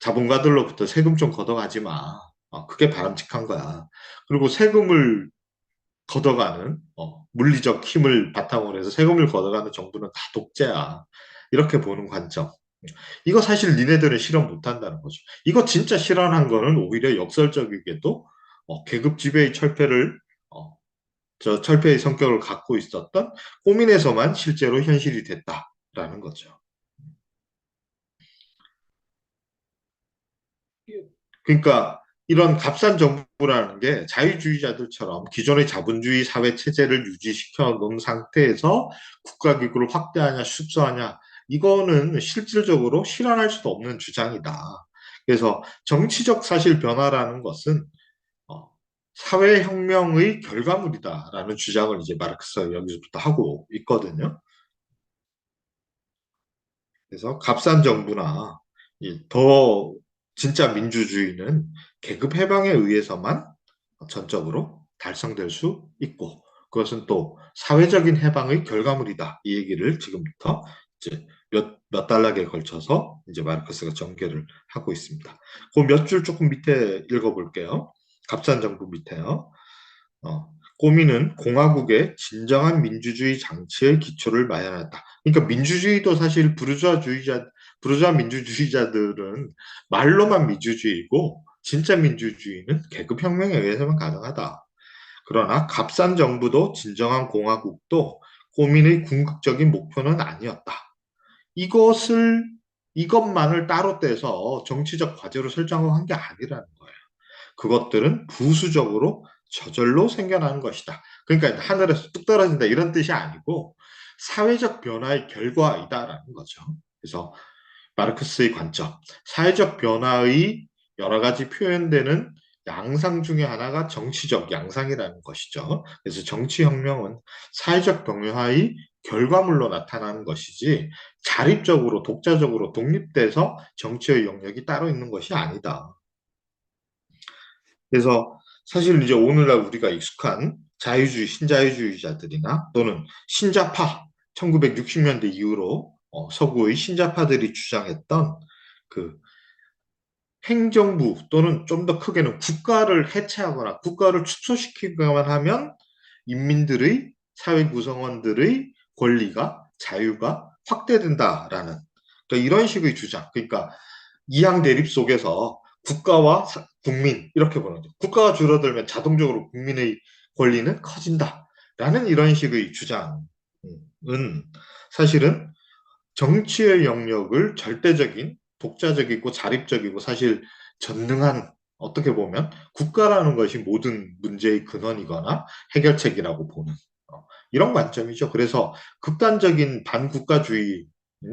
자본가들로부터 세금 좀 걷어가지 마. 그게 바람직한 거야. 그리고 세금을 걷어가는 물리적 힘을 바탕으로 해서 세금을 걷어가는 정부는 다 독재야. 이렇게 보는 관점. 이거 사실 니네들은 실현 못한다는 거죠. 이거 진짜 실현한 거는 오히려 역설적이게도 계급 지배의 철폐를 어, 저 철폐의 성격을 갖고 있었던 호민에서만 실제로 현실이 됐다라는 거죠. 그러니까 이런 값싼 정부라는 게 자유주의자들처럼 기존의 자본주의 사회 체제를 유지시켜 놓은 상태에서 국가기구를 확대하냐 축소하냐 이거는 실질적으로 실현할 수도 없는 주장이다. 그래서 정치적 사실 변화라는 것은 어, 사회혁명의 결과물이다라는 주장을 이제 마르크스가 여기서부터 하고 있거든요. 그래서 값싼 정부나 더 진짜 민주주의는 계급 해방에 의해서만 전적으로 달성될 수 있고 그것은 또 사회적인 해방의 결과물이다. 이 얘기를 지금부터 이제 몇 달락에 걸쳐서 이제 마르크스가 전개를 하고 있습니다. 그 몇 줄 조금 밑에 읽어볼게요. 갑산 정부 밑에요. 꼬미는 공화국의 진정한 민주주의 장치의 기초를 마련했다. 그러니까 민주주의도 사실 부르주아 민주주의자들은 말로만 민주주의고 진짜 민주주의는 계급혁명에 의해서만 가능하다. 그러나 값싼 정부도 진정한 공화국도 꼬민의 궁극적인 목표는 아니었다. 이것을 이것만을 따로 떼서 정치적 과제로 설정한 게 아니라는 거예요. 그것들은 부수적으로 저절로 생겨나는 것이다. 그러니까 하늘에서 뚝 떨어진다 이런 뜻이 아니고 사회적 변화의 결과이다라는 거죠. 그래서 마르크스의 관점, 사회적 변화의 여러 가지 표현되는 양상 중에 하나가 정치적 양상이라는 것이죠. 그래서 정치혁명은 사회적 변화의 결과물로 나타나는 것이지 자립적으로 독자적으로 독립돼서 정치의 영역이 따로 있는 것이 아니다. 그래서 사실 이제 오늘날 우리가 익숙한 자유주의, 신자유주의자들이나 또는 신자파, 1960년대 이후로 서구의 신자파들이 주장했던 그 행정부 또는 좀 더 크게는 국가를 해체하거나 국가를 축소시키기만 하면 인민들의 사회 구성원들의 권리가 자유가 확대된다라는 그러니까 이런 식의 주장. 그러니까 이양 대립 속에서 국가와 국민 이렇게 보는 거죠. 국가가 줄어들면 자동적으로 국민의 권리는 커진다라는 이런 식의 주장은 사실은 정치의 영역을 절대적인 독자적이고 자립적이고 사실 전능한 어떻게 보면 국가라는 것이 모든 문제의 근원이거나 해결책이라고 보는 이런 관점이죠. 그래서 극단적인 반국가주의,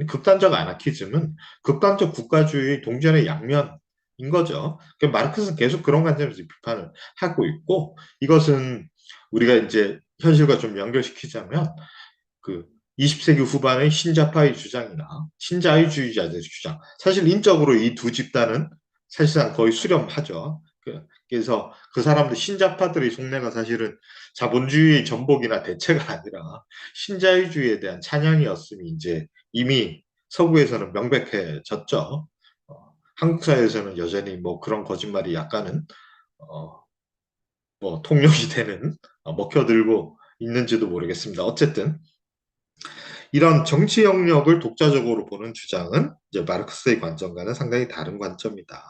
극단적 아나키즘은 극단적 국가주의 동전의 양면인 거죠. 마르크스는 계속 그런 관점에서 비판을 하고 있고 이것은 우리가 이제 현실과 좀 연결시키자면 그 20세기 후반의 신자파의 주장이나 신자유주의자들의 주장. 사실 인적으로 이 두 집단은 사실상 거의 수렴하죠. 그래서 그 사람들 신자파들의 속내가 사실은 자본주의의 전복이나 대체가 아니라 신자유주의에 대한 찬양이었음이 이제 이미 서구에서는 명백해졌죠. 한국 사회에서는 여전히 뭐 그런 거짓말이 약간은 어, 뭐 통용이 되는 먹혀들고 있는지도 모르겠습니다. 어쨌든 이런 정치 영역을 독자적으로 보는 주장은 이제 마르크스의 관점과는 상당히 다른 관점이다.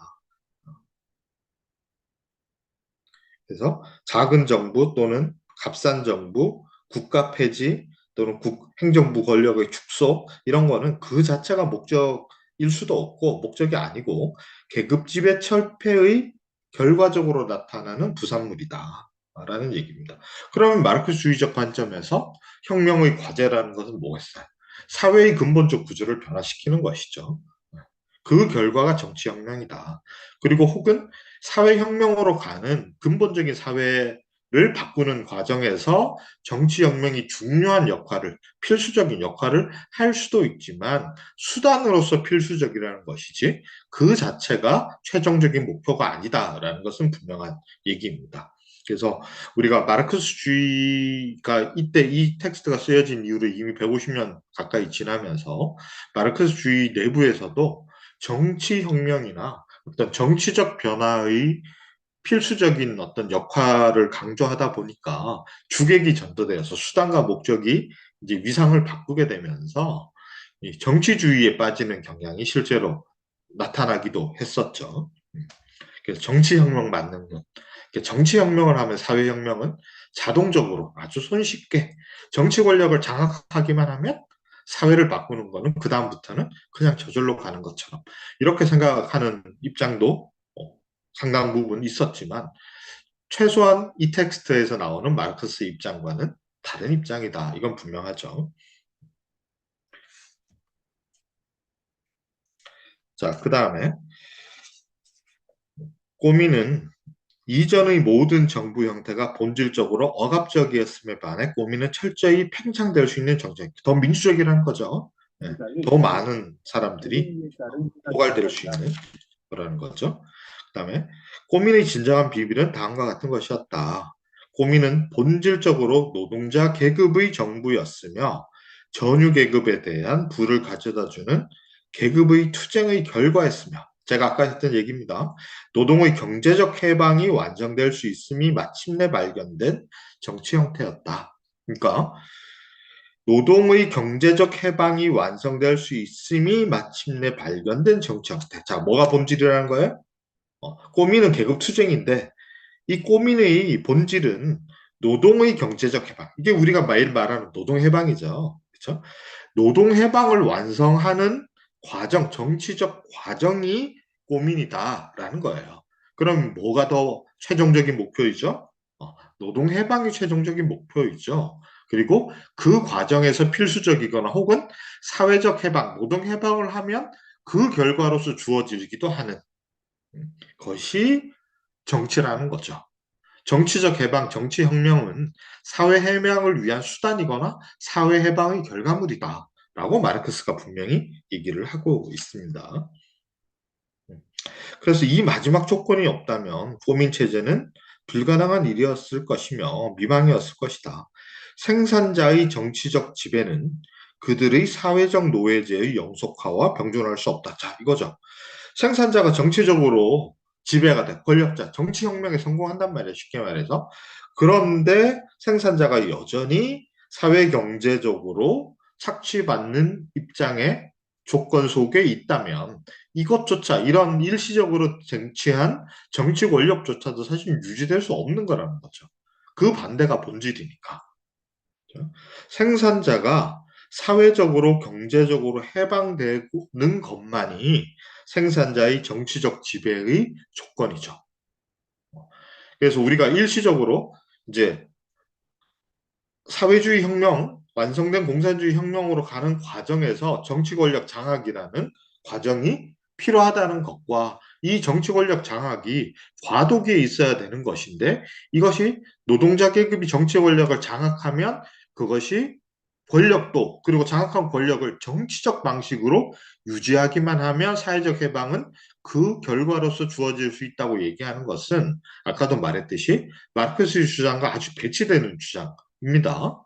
그래서 작은 정부 또는 값싼 정부, 국가 폐지 또는 행정부 권력의 축소 이런 거는 그 자체가 목적일 수도 없고 목적이 아니고 계급 지배 철폐의 결과적으로 나타나는 부산물이다. 라는 얘기입니다. 그러면 마르크스주의적 관점에서 혁명의 과제라는 것은 뭐겠어요? 사회의 근본적 구조를 변화시키는 것이죠. 그 결과가 정치혁명이다. 그리고 혹은 사회혁명으로 가는 근본적인 사회를 바꾸는 과정에서 정치혁명이 중요한 역할을, 필수적인 역할을 할 수도 있지만 수단으로서 필수적이라는 것이지 그 자체가 최종적인 목표가 아니다라는 것은 분명한 얘기입니다. 그래서 우리가 마르크스주의가 이때 이 텍스트가 쓰여진 이후로 이미 150년 가까이 지나면서 마르크스주의 내부에서도 정치혁명이나 어떤 정치적 변화의 필수적인 어떤 역할을 강조하다 보니까 주객이 전도되어서 수단과 목적이 이제 위상을 바꾸게 되면서 이 정치주의에 빠지는 경향이 실제로 나타나기도 했었죠. 그래서 정치혁명 맞는 것. 정치혁명을 하면 사회혁명은 자동적으로 아주 손쉽게 정치 권력을 장악하기만 하면 사회를 바꾸는 거는 그다음부터는 그냥 저절로 가는 것처럼 이렇게 생각하는 입장도 상당 부분 있었지만 최소한 이 텍스트에서 나오는 마르크스 입장과는 다른 입장이다. 이건 분명하죠. 자, 그 다음에 꼬미는 이전의 모든 정부 형태가 본질적으로 억압적이었음에 반해 꼬미는 철저히 팽창될 수 있는 정책, 더 민주적이라는 거죠. 예, 더 많은 사람들이 포괄될 수 있는 거라는 거죠. 그다음에 꼬민의 진정한 비밀은 다음과 같은 것이었다. 꼬민은 본질적으로 노동자 계급의 정부였으며 전유 계급에 대한 부를 가져다주는 계급의 투쟁의 결과였으며 제가 아까 했던 얘기입니다. 노동의 경제적 해방이 완성될 수 있음이 마침내 발견된 정치 형태였다. 그러니까 노동의 경제적 해방이 완성될 수 있음이 마침내 발견된 정치 형태. 자, 뭐가 본질이라는 거예요? 꼬미는 계급 투쟁인데 이 꼬민의 본질은 노동의 경제적 해방. 이게 우리가 매일 말하는 노동 해방이죠. 그렇죠? 노동 해방을 완성하는 과정, 정치적 과정이 꼬민이다라는 거예요. 그럼 뭐가 더 최종적인 목표이죠? 노동 해방이 최종적인 목표이죠. 그리고 그 과정에서 필수적이거나 혹은 사회적 해방, 노동 해방을 하면 그 결과로서 주어지기도 하는 것이 정치라는 거죠. 정치적 해방, 정치혁명은 사회해방을 위한 수단이거나 사회해방의 결과물이다. 라고 마르크스가 분명히 얘기를 하고 있습니다. 그래서 이 마지막 조건이 없다면 포민체제는 불가능한 일이었을 것이며 미망이었을 것이다. 생산자의 정치적 지배는 그들의 사회적 노예제의 영속화와 병존할 수 없다. 자, 이거죠. 생산자가 정치적으로 지배가 돼. 권력자, 정치혁명에 성공한단 말이에요. 쉽게 말해서. 그런데 생산자가 여전히 사회경제적으로 착취받는 입장의 조건 속에 있다면 이것조차 이런 일시적으로 쟁취한 정치 권력조차도 사실 유지될 수 없는 거라는 거죠. 그 반대가 본질이니까. 생산자가 사회적으로 경제적으로 해방되는 것만이 생산자의 정치적 지배의 조건이죠. 그래서 우리가 일시적으로 이제 사회주의 혁명, 완성된 공산주의 혁명으로 가는 과정에서 정치 권력 장악이라는 과정이 필요하다는 것과 이 정치 권력 장악이 과도기에 있어야 되는 것인데 이것이 노동자 계급이 정치 권력을 장악하면 그것이 권력도 그리고 장악한 권력을 정치적 방식으로 유지하기만 하면 사회적 해방은 그 결과로서 주어질 수 있다고 얘기하는 것은 아까도 말했듯이 마르크스의 주장과 아주 배치되는 주장입니다.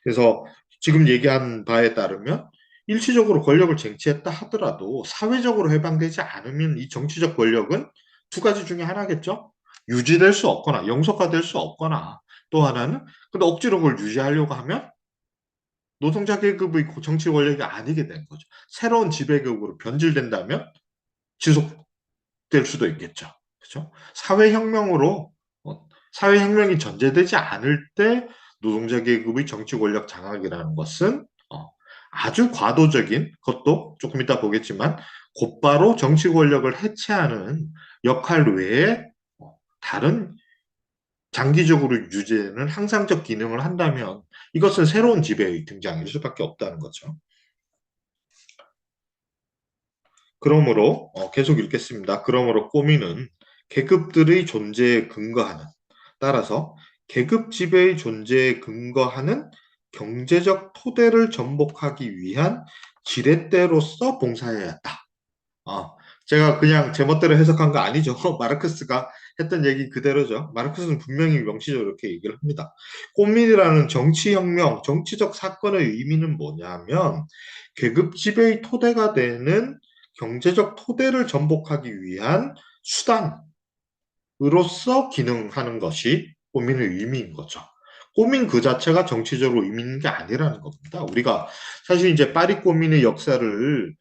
그래서 지금 얘기한 바에 따르면 일시적으로 권력을 쟁취했다 하더라도 사회적으로 해방되지 않으면 이 정치적 권력은 두 가지 중에 하나겠죠. 유지될 수 없거나 영속화될 수 없거나 또 하나는 근데 억지로 그걸 유지하려고 하면 노동자 계급의 정치 권력이 아니게 된 거죠. 새로운 지배급으로 변질된다면 지속될 수도 있겠죠. 그렇죠? 사회혁명으로 사회혁명이 전제되지 않을 때 노동자 계급의 정치 권력 장악이라는 것은 아주 과도적인 것도 조금 이따 보겠지만 곧바로 정치 권력을 해체하는 역할 외에 다른 장기적으로 유지되는 항상적 기능을 한다면 이것은 새로운 지배의 등장일 수밖에 없다는 거죠. 그러므로 계속 읽겠습니다. 그러므로 꼬미는 계급들의 존재에 근거하는 따라서 계급 지배의 존재에 근거하는 경제적 토대를 전복하기 위한 지렛대로서 봉사해야 했다. 어, 제가 그냥 제멋대로 해석한 거 아니죠. 마르크스가 했던 얘기 그대로죠. 마르크스는 분명히 명시적으로 이렇게 얘기를 합니다. 꽃민이라는 정치혁명, 정치적 사건의 의미는 뭐냐면 계급 지배의 토대가 되는 경제적 토대를 전복하기 위한 수단으로서 기능하는 것이 꽃민의 의미인 거죠. 꽃민 그 자체가 정치적으로 의미 있는 게 아니라는 겁니다. 우리가 사실 이제 파리 꽃민의 역사를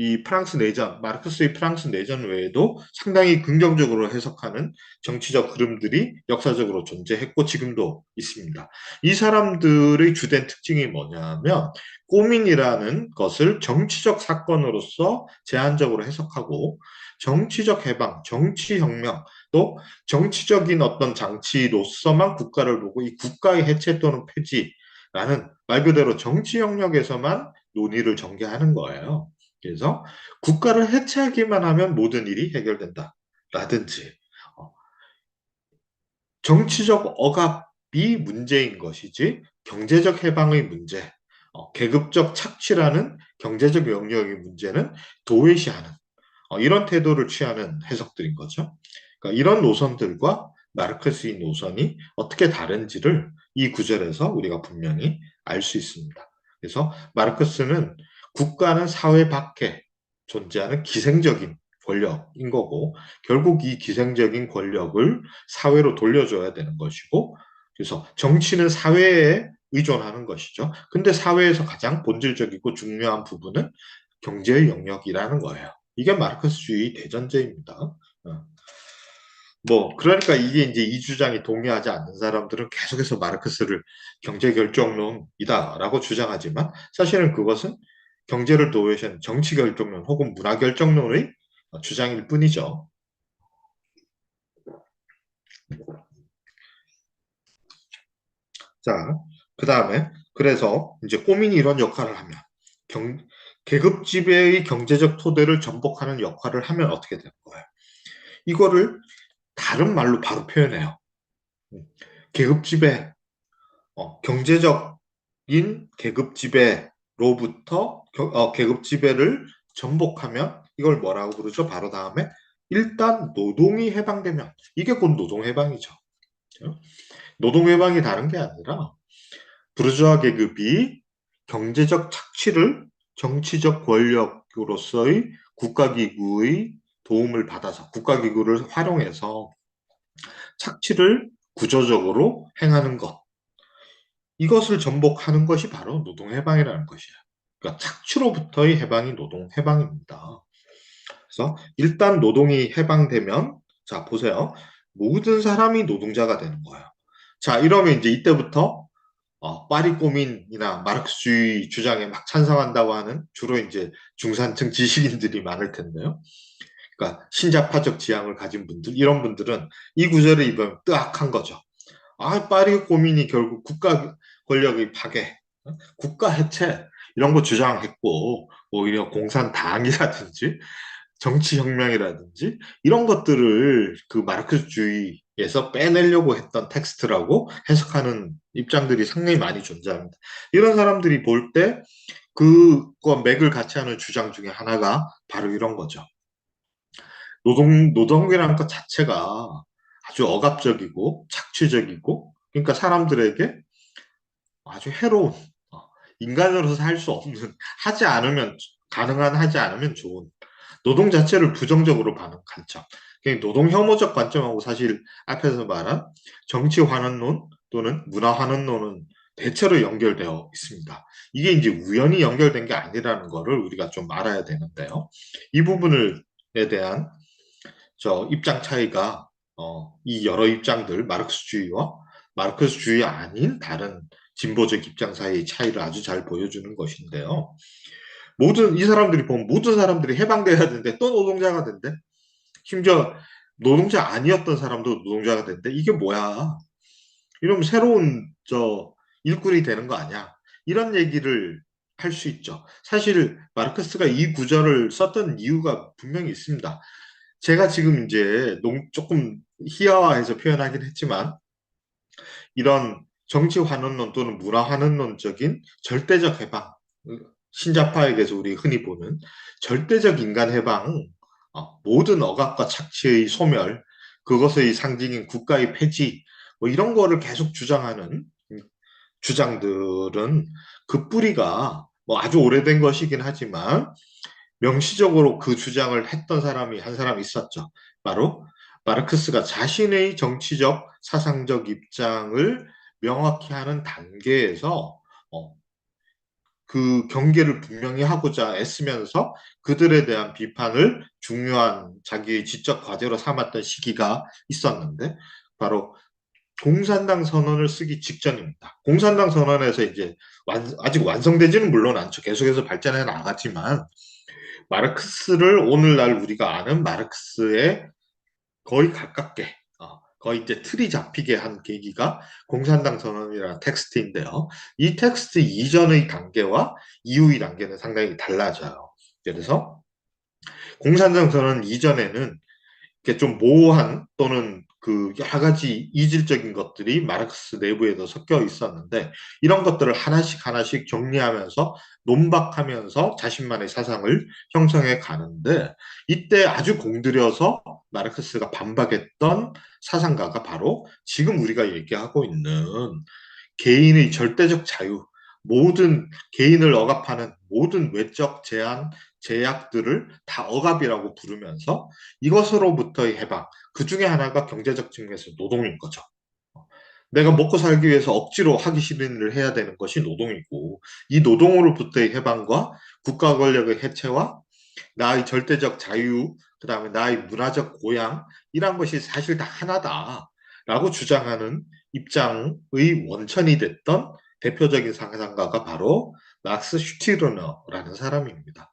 이 프랑스 내전, 마르크스의 프랑스 내전 외에도 상당히 긍정적으로 해석하는 정치적 흐름들이 역사적으로 존재했고 지금도 있습니다. 이 사람들의 주된 특징이 뭐냐면 꼬민이라는 것을 정치적 사건으로서 제한적으로 해석하고 정치적 해방, 정치혁명, 또 정치적인 어떤 장치로서만 국가를 보고 이 국가의 해체 또는 폐지라는 말 그대로 정치 영역에서만 논의를 전개하는 거예요. 그래서 국가를 해체하기만 하면 모든 일이 해결된다. 라든지 정치적 억압이 문제인 것이지 경제적 해방의 문제, 계급적 착취라는 경제적 영역의 문제는 도외시하는 이런 태도를 취하는 해석들인 거죠. 그러니까 이런 노선들과 마르크스의 노선이 어떻게 다른지를 이 구절에서 우리가 분명히 알 수 있습니다. 그래서 마르크스는 국가는 사회 밖에 존재하는 기생적인 권력인 거고 결국 이 기생적인 권력을 사회로 돌려줘야 되는 것이고 그래서 정치는 사회에 의존하는 것이죠. 근데 사회에서 가장 본질적이고 중요한 부분은 경제의 영역이라는 거예요. 이게 마르크스주의 대전제입니다. 그러니까 이게 이제 이 주장이 동의하지 않는 사람들은 계속해서 마르크스를 경제 결정론이다라고 주장하지만 사실은 그것은 경제를 도외시한 정치 결정론 혹은 문화 결정론의 주장일 뿐이죠. 자, 그 다음에 그래서 이제 꼬민이 이런 역할을 하면 경, 계급 지배의 경제적 토대를 전복하는 역할을 하면 어떻게 되는 거예요? 이거를 다른 말로 바로 표현해요. 계급 지배, 경제적인 계급 지배로부터 계급 지배를 전복하면 이걸 뭐라고 부르죠? 바로 다음에 일단 노동이 해방되면 이게 곧 노동 해방이죠. 노동 해방이 다른 게 아니라 부르주아 계급이 경제적 착취를 정치적 권력으로서의 국가기구의 도움을 받아서 국가기구를 활용해서 착취를 구조적으로 행하는 것. 이것을 전복하는 것이 바로 노동해방이라는 것이에요. 그러니까 착취로부터의 해방이 노동해방입니다. 그래서 일단 노동이 해방되면 자 보세요. 모든 사람이 노동자가 되는 거예요. 자 이러면 이제 이때부터 파리 꼬민이나 마르크스주의 주장에 막 찬성한다고 하는 주로 이제 중산층 지식인들이 많을 텐데요. 그러니까 신자파적 지향을 가진 분들, 이런 분들은 이 구절을 입으면 뜨악한 거죠. 파리 꼬민이 결국 국가 권력의 파괴, 국가 해체 이런 거 주장했고 오히려 공산당이라든지 정치혁명이라든지 이런 것들을 그 마르크스주의에서 빼내려고 했던 텍스트라고 해석하는 입장들이 상당히 많이 존재합니다. 이런 사람들이 볼 때 그거 맥을 같이 하는 주장 중에 하나가 바로 이런 거죠. 노동이라는 것 자체가 아주 억압적이고 착취적이고 그러니까 사람들에게 아주 해로운 인간으로서 살 수 없는 하지 않으면 가능한 하지 않으면 좋은 노동 자체를 부정적으로 보는 관점. 노동 혐오적 관점하고 사실 앞에서 말한 정치 환원론 또는 문화 환원론은 대체로 연결되어 있습니다. 이게 이제 우연히 연결된 게 아니라는 거를 우리가 좀 알아야 되는데요. 이 부분에 대한 입장 차이가 이 여러 입장들 마르크스주의와 마르크스주의 아닌 다른 진보적 입장 사이의 차이를 아주 잘 보여주는 것인데요. 이 사람들이 보면 모든 사람들이 해방돼야 되는데 또 노동자가 된대. 심지어 노동자 아니었던 사람도 노동자가 된대. 이게 뭐야? 이러면 새로운 일꾼이 되는 거 아니야? 이런 얘기를 할 수 있죠. 사실 마르크스가 이 구절을 썼던 이유가 분명히 있습니다. 제가 지금 이제 조금 희화화해서 표현하긴 했지만 이런 정치 환원론 또는 문화 환원론적인 절대적 해방, 신자파에게서 우리 흔히 보는 절대적 인간 해방, 모든 억압과 착취의 소멸, 그것의 상징인 국가의 폐지, 이런 거를 계속 주장하는 주장들은 그 뿌리가 아주 오래된 것이긴 하지만 명시적으로 그 주장을 했던 사람이 한 사람 있었죠. 바로 마르크스가 자신의 정치적 사상적 입장을 명확히 하는 단계에서 그 경계를 분명히 하고자 애쓰면서 그들에 대한 비판을 중요한 자기의 지적 과제로 삼았던 시기가 있었는데 바로 공산당 선언을 쓰기 직전입니다. 공산당 선언에서 이제 아직 완성되지는 물론 않죠. 계속해서 발전해 나갔지만 마르크스를 오늘날 우리가 아는 마르크스에 거의 가깝게 거의 이제 틀이 잡히게 한 계기가 공산당 선언이라는 텍스트인데요. 이 텍스트 이전의 단계와 이후의 단계는 상당히 달라져요. 그래서 공산당 선언 이전에는 이렇게 좀 모호한 또는 그 여러 가지 이질적인 것들이 마르크스 내부에도 섞여 있었는데 이런 것들을 하나씩 하나씩 정리하면서 논박하면서 자신만의 사상을 형성해 가는데 이때 아주 공들여서 마르크스가 반박했던 사상가가 바로 지금 우리가 얘기하고 있는 개인의 절대적 자유, 모든 개인을 억압하는 모든 외적 제한, 제약들을 다 억압이라고 부르면서 이것으로부터의 해방, 그 중에 하나가 경제적 측면에서 노동인 거죠. 내가 먹고 살기 위해서 억지로 하기 싫은 일을 해야 되는 것이 노동이고, 이 노동으로부터의 해방과 국가 권력의 해체와 나의 절대적 자유, 그 다음에 나의 문화적 고향, 이런 것이 사실 다 하나다라고 주장하는 입장의 원천이 됐던 대표적인 상상가가 바로 막스 슈티르너라는 사람입니다.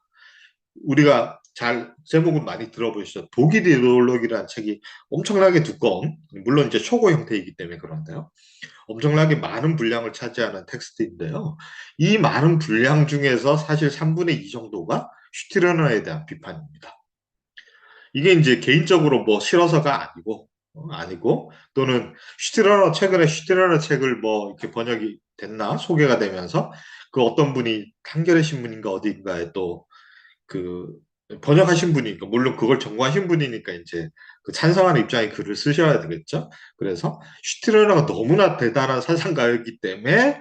우리가 잘 제목은 많이 들어보시죠. 독일 이데올로기라는 책이 엄청나게 두꺼운, 물론 이제 초고 형태이기 때문에 그런데요. 엄청나게 많은 분량을 차지하는 텍스트인데요. 이 많은 분량 중에서 사실 3분의 2 정도가 슈티르너에 대한 비판입니다. 이게 이제 개인적으로 뭐 싫어서가 아니고 또는 최근에 슈티러너 책을 뭐 이렇게 번역이 됐나 소개가 되면서 그 어떤 분이 한겨레 신문인가 어디인가에 또 그 번역하신 분이니까 물론 그걸 전공하신 분이니까 이제 그 찬성하는 입장의 글을 쓰셔야 되겠죠. 그래서 슈티러너가 너무나 대단한 사상가였기 때문에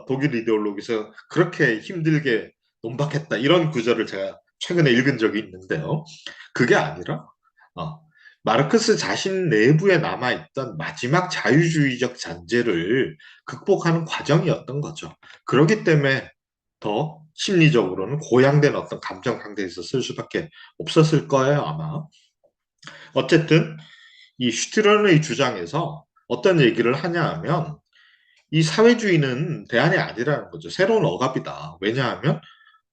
독일 이데올로기에서 그렇게 힘들게 논박했다 이런 구절을 제가 최근에 읽은 적이 있는데요. 그게 아니라 어, 마르크스 자신 내부에 남아있던 마지막 자유주의적 잔재를 극복하는 과정이었던 거죠. 그렇기 때문에 더 심리적으로는 고양된 어떤 감정 상태에서 쓸 수밖에 없었을 거예요, 아마. 어쨌든 이 슈트런의 주장에서 어떤 얘기를 하냐 하면 이 사회주의는 대안이 아니라는 거죠. 새로운 억압이다. 왜냐하면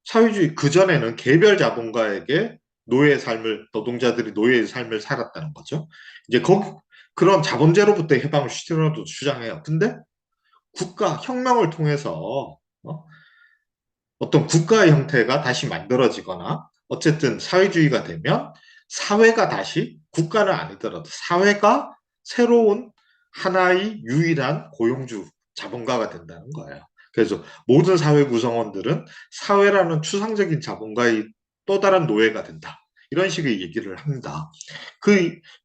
사회주의 그전에는 개별 자본가에게 노동자들이 노예의 삶을 살았다는 거죠. 이제 그런 자본제로부터 해방을 슈티러도 주장해요. 근데 혁명을 통해서 어떤 국가의 형태가 다시 만들어지거나 어쨌든 사회주의가 되면 사회가 다시 국가는 아니더라도 사회가 새로운 하나의 유일한 고용주 자본가가 된다는 거예요. 그래서 모든 사회 구성원들은 사회라는 추상적인 자본가의 또 다른 노예가 된다. 이런 식의 얘기를 합니다.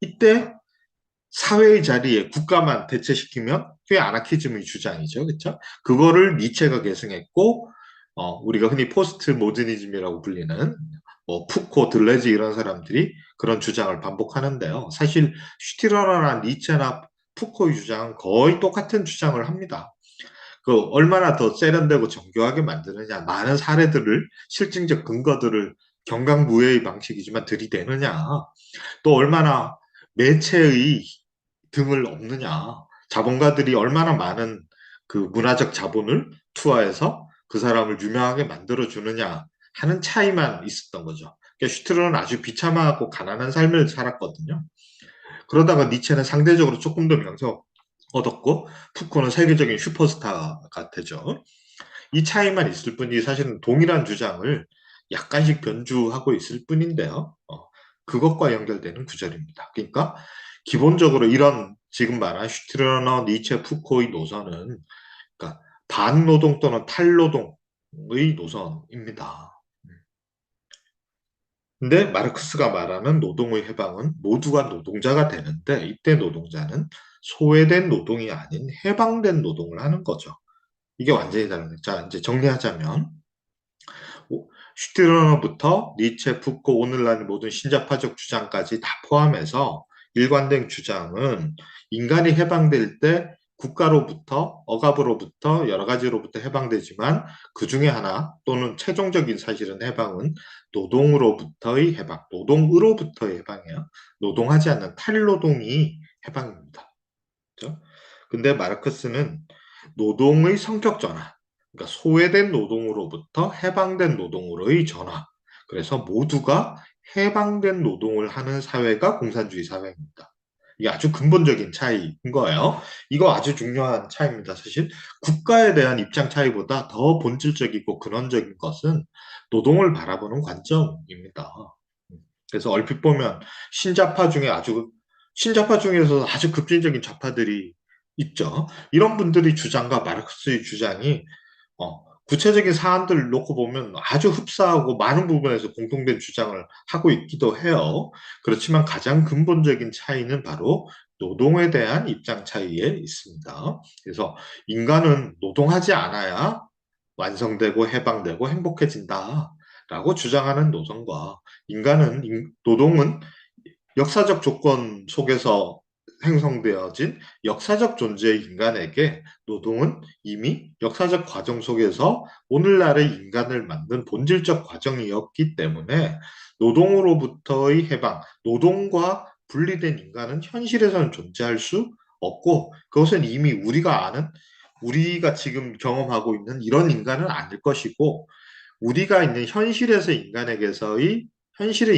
이때 사회의 자리에 국가만 대체시키면 그게 아나키즘의 주장이죠. 그렇죠? 그거를 니체가 계승했고 우리가 흔히 포스트 모더니즘이라고 불리는 뭐 푸코, 들레즈 이런 사람들이 그런 주장을 반복하는데요. 사실 슈티러나 니체나 푸코의 주장은 거의 똑같은 주장을 합니다. 그 얼마나 더 세련되고 정교하게 만드느냐, 많은 사례들을 실증적 근거들을 경강무예의 방식이지만 들이대느냐, 또 얼마나 매체의 등을 얻느냐, 자본가들이 얼마나 많은 그 문화적 자본을 투하해서 그 사람을 유명하게 만들어주느냐 하는 차이만 있었던 거죠. 그러니까 슈트르는 아주 비참하고 가난한 삶을 살았거든요. 그러다가 니체는 상대적으로 조금 더 명성 얻었고 푸코는 세계적인 슈퍼스타가 되죠. 이 차이만 있을 뿐이지 사실은 동일한 주장을 약간씩 변주하고 있을 뿐인데요. 그것과 연결되는 구절입니다. 그러니까 기본적으로 이런 지금 말한 슈트러너, 니체, 푸코의 노선은 그러니까 반노동 또는 탈노동의 노선입니다. 근데 마르크스가 말하는 노동의 해방은 모두가 노동자가 되는데 이때 노동자는 소외된 노동이 아닌 해방된 노동을 하는 거죠. 이게 완전히 다른 거죠. 자, 이제 정리하자면 슈티르너부터 니체, 푸코, 오늘날 모든 신자파적 주장까지 다 포함해서 일관된 주장은 인간이 해방될 때 국가로부터 억압으로부터 여러 가지로부터 해방되지만 그 중에 하나 또는 최종적인 사실은 해방은 노동으로부터의 해방, 노동으로부터의 해방이에요. 노동하지 않는 탈노동이 해방입니다. 그렇죠? 근데 마르크스는 노동의 성격 전환, 그러니까 소외된 노동으로부터 해방된 노동으로의 전환. 그래서 모두가 해방된 노동을 하는 사회가 공산주의 사회입니다. 이게 아주 근본적인 차이인 거예요. 이거 아주 중요한 차이입니다. 사실 국가에 대한 입장 차이보다 더 본질적이고 근원적인 것은 노동을 바라보는 관점입니다. 그래서 얼핏 보면 신자파 중에 아주 신자파 중에서 아주 급진적인 좌파들이 있죠. 이런 분들의 주장과 마르크스의 주장이 구체적인 사안들을 놓고 보면 아주 흡사하고 많은 부분에서 공통된 주장을 하고 있기도 해요. 그렇지만 가장 근본적인 차이는 바로 노동에 대한 입장 차이에 있습니다. 그래서 인간은 노동하지 않아야 완성되고 해방되고 행복해진다라고 주장하는 노동과 노동은 역사적 조건 속에서 형성되어진 역사적 존재의 인간에게 노동은 이미 역사적 과정 속에서 오늘날의 인간을 만든 본질적 과정이었기 때문에 노동으로부터의 해방, 노동과 분리된 인간은 현실에서는 존재할 수 없고 그것은 이미 우리가 지금 경험하고 있는 이런 인간은 아닐 것이고 우리가 있는 현실의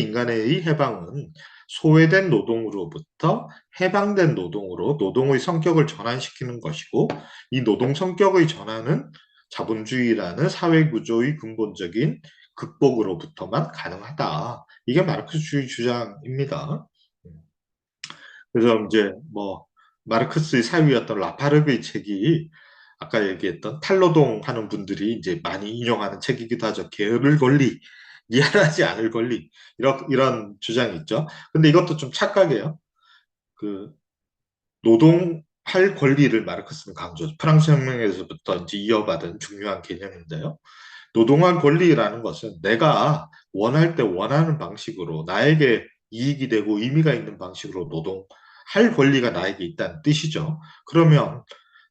인간의 해방은 소외된 노동으로부터 해방된 노동으로 노동의 성격을 전환시키는 것이고 이 노동 성격의 전환은 자본주의라는 사회구조의 근본적인 극복으로부터만 가능하다. 이게 마르크스주의 주장입니다. 그래서 이제 뭐 마르크스의 사위였던 라파르그의 책이 아까 얘기했던 탈노동 하는 분들이 이제 많이 인용하는 책이기도 하죠. 게으를 권리, 미안하지 않을 권리 이런 주장이 있죠. 근데 이것도 좀 착각이에요. 그 노동할 권리를 마르크스는 강조죠. 프랑스 혁명에서부터 이제 이어받은 중요한 개념인데요. 노동할 권리라는 것은 내가 원할 때 원하는 방식으로 나에게 이익이 되고 의미가 있는 방식으로 노동할 권리가 나에게 있다는 뜻이죠. 그러면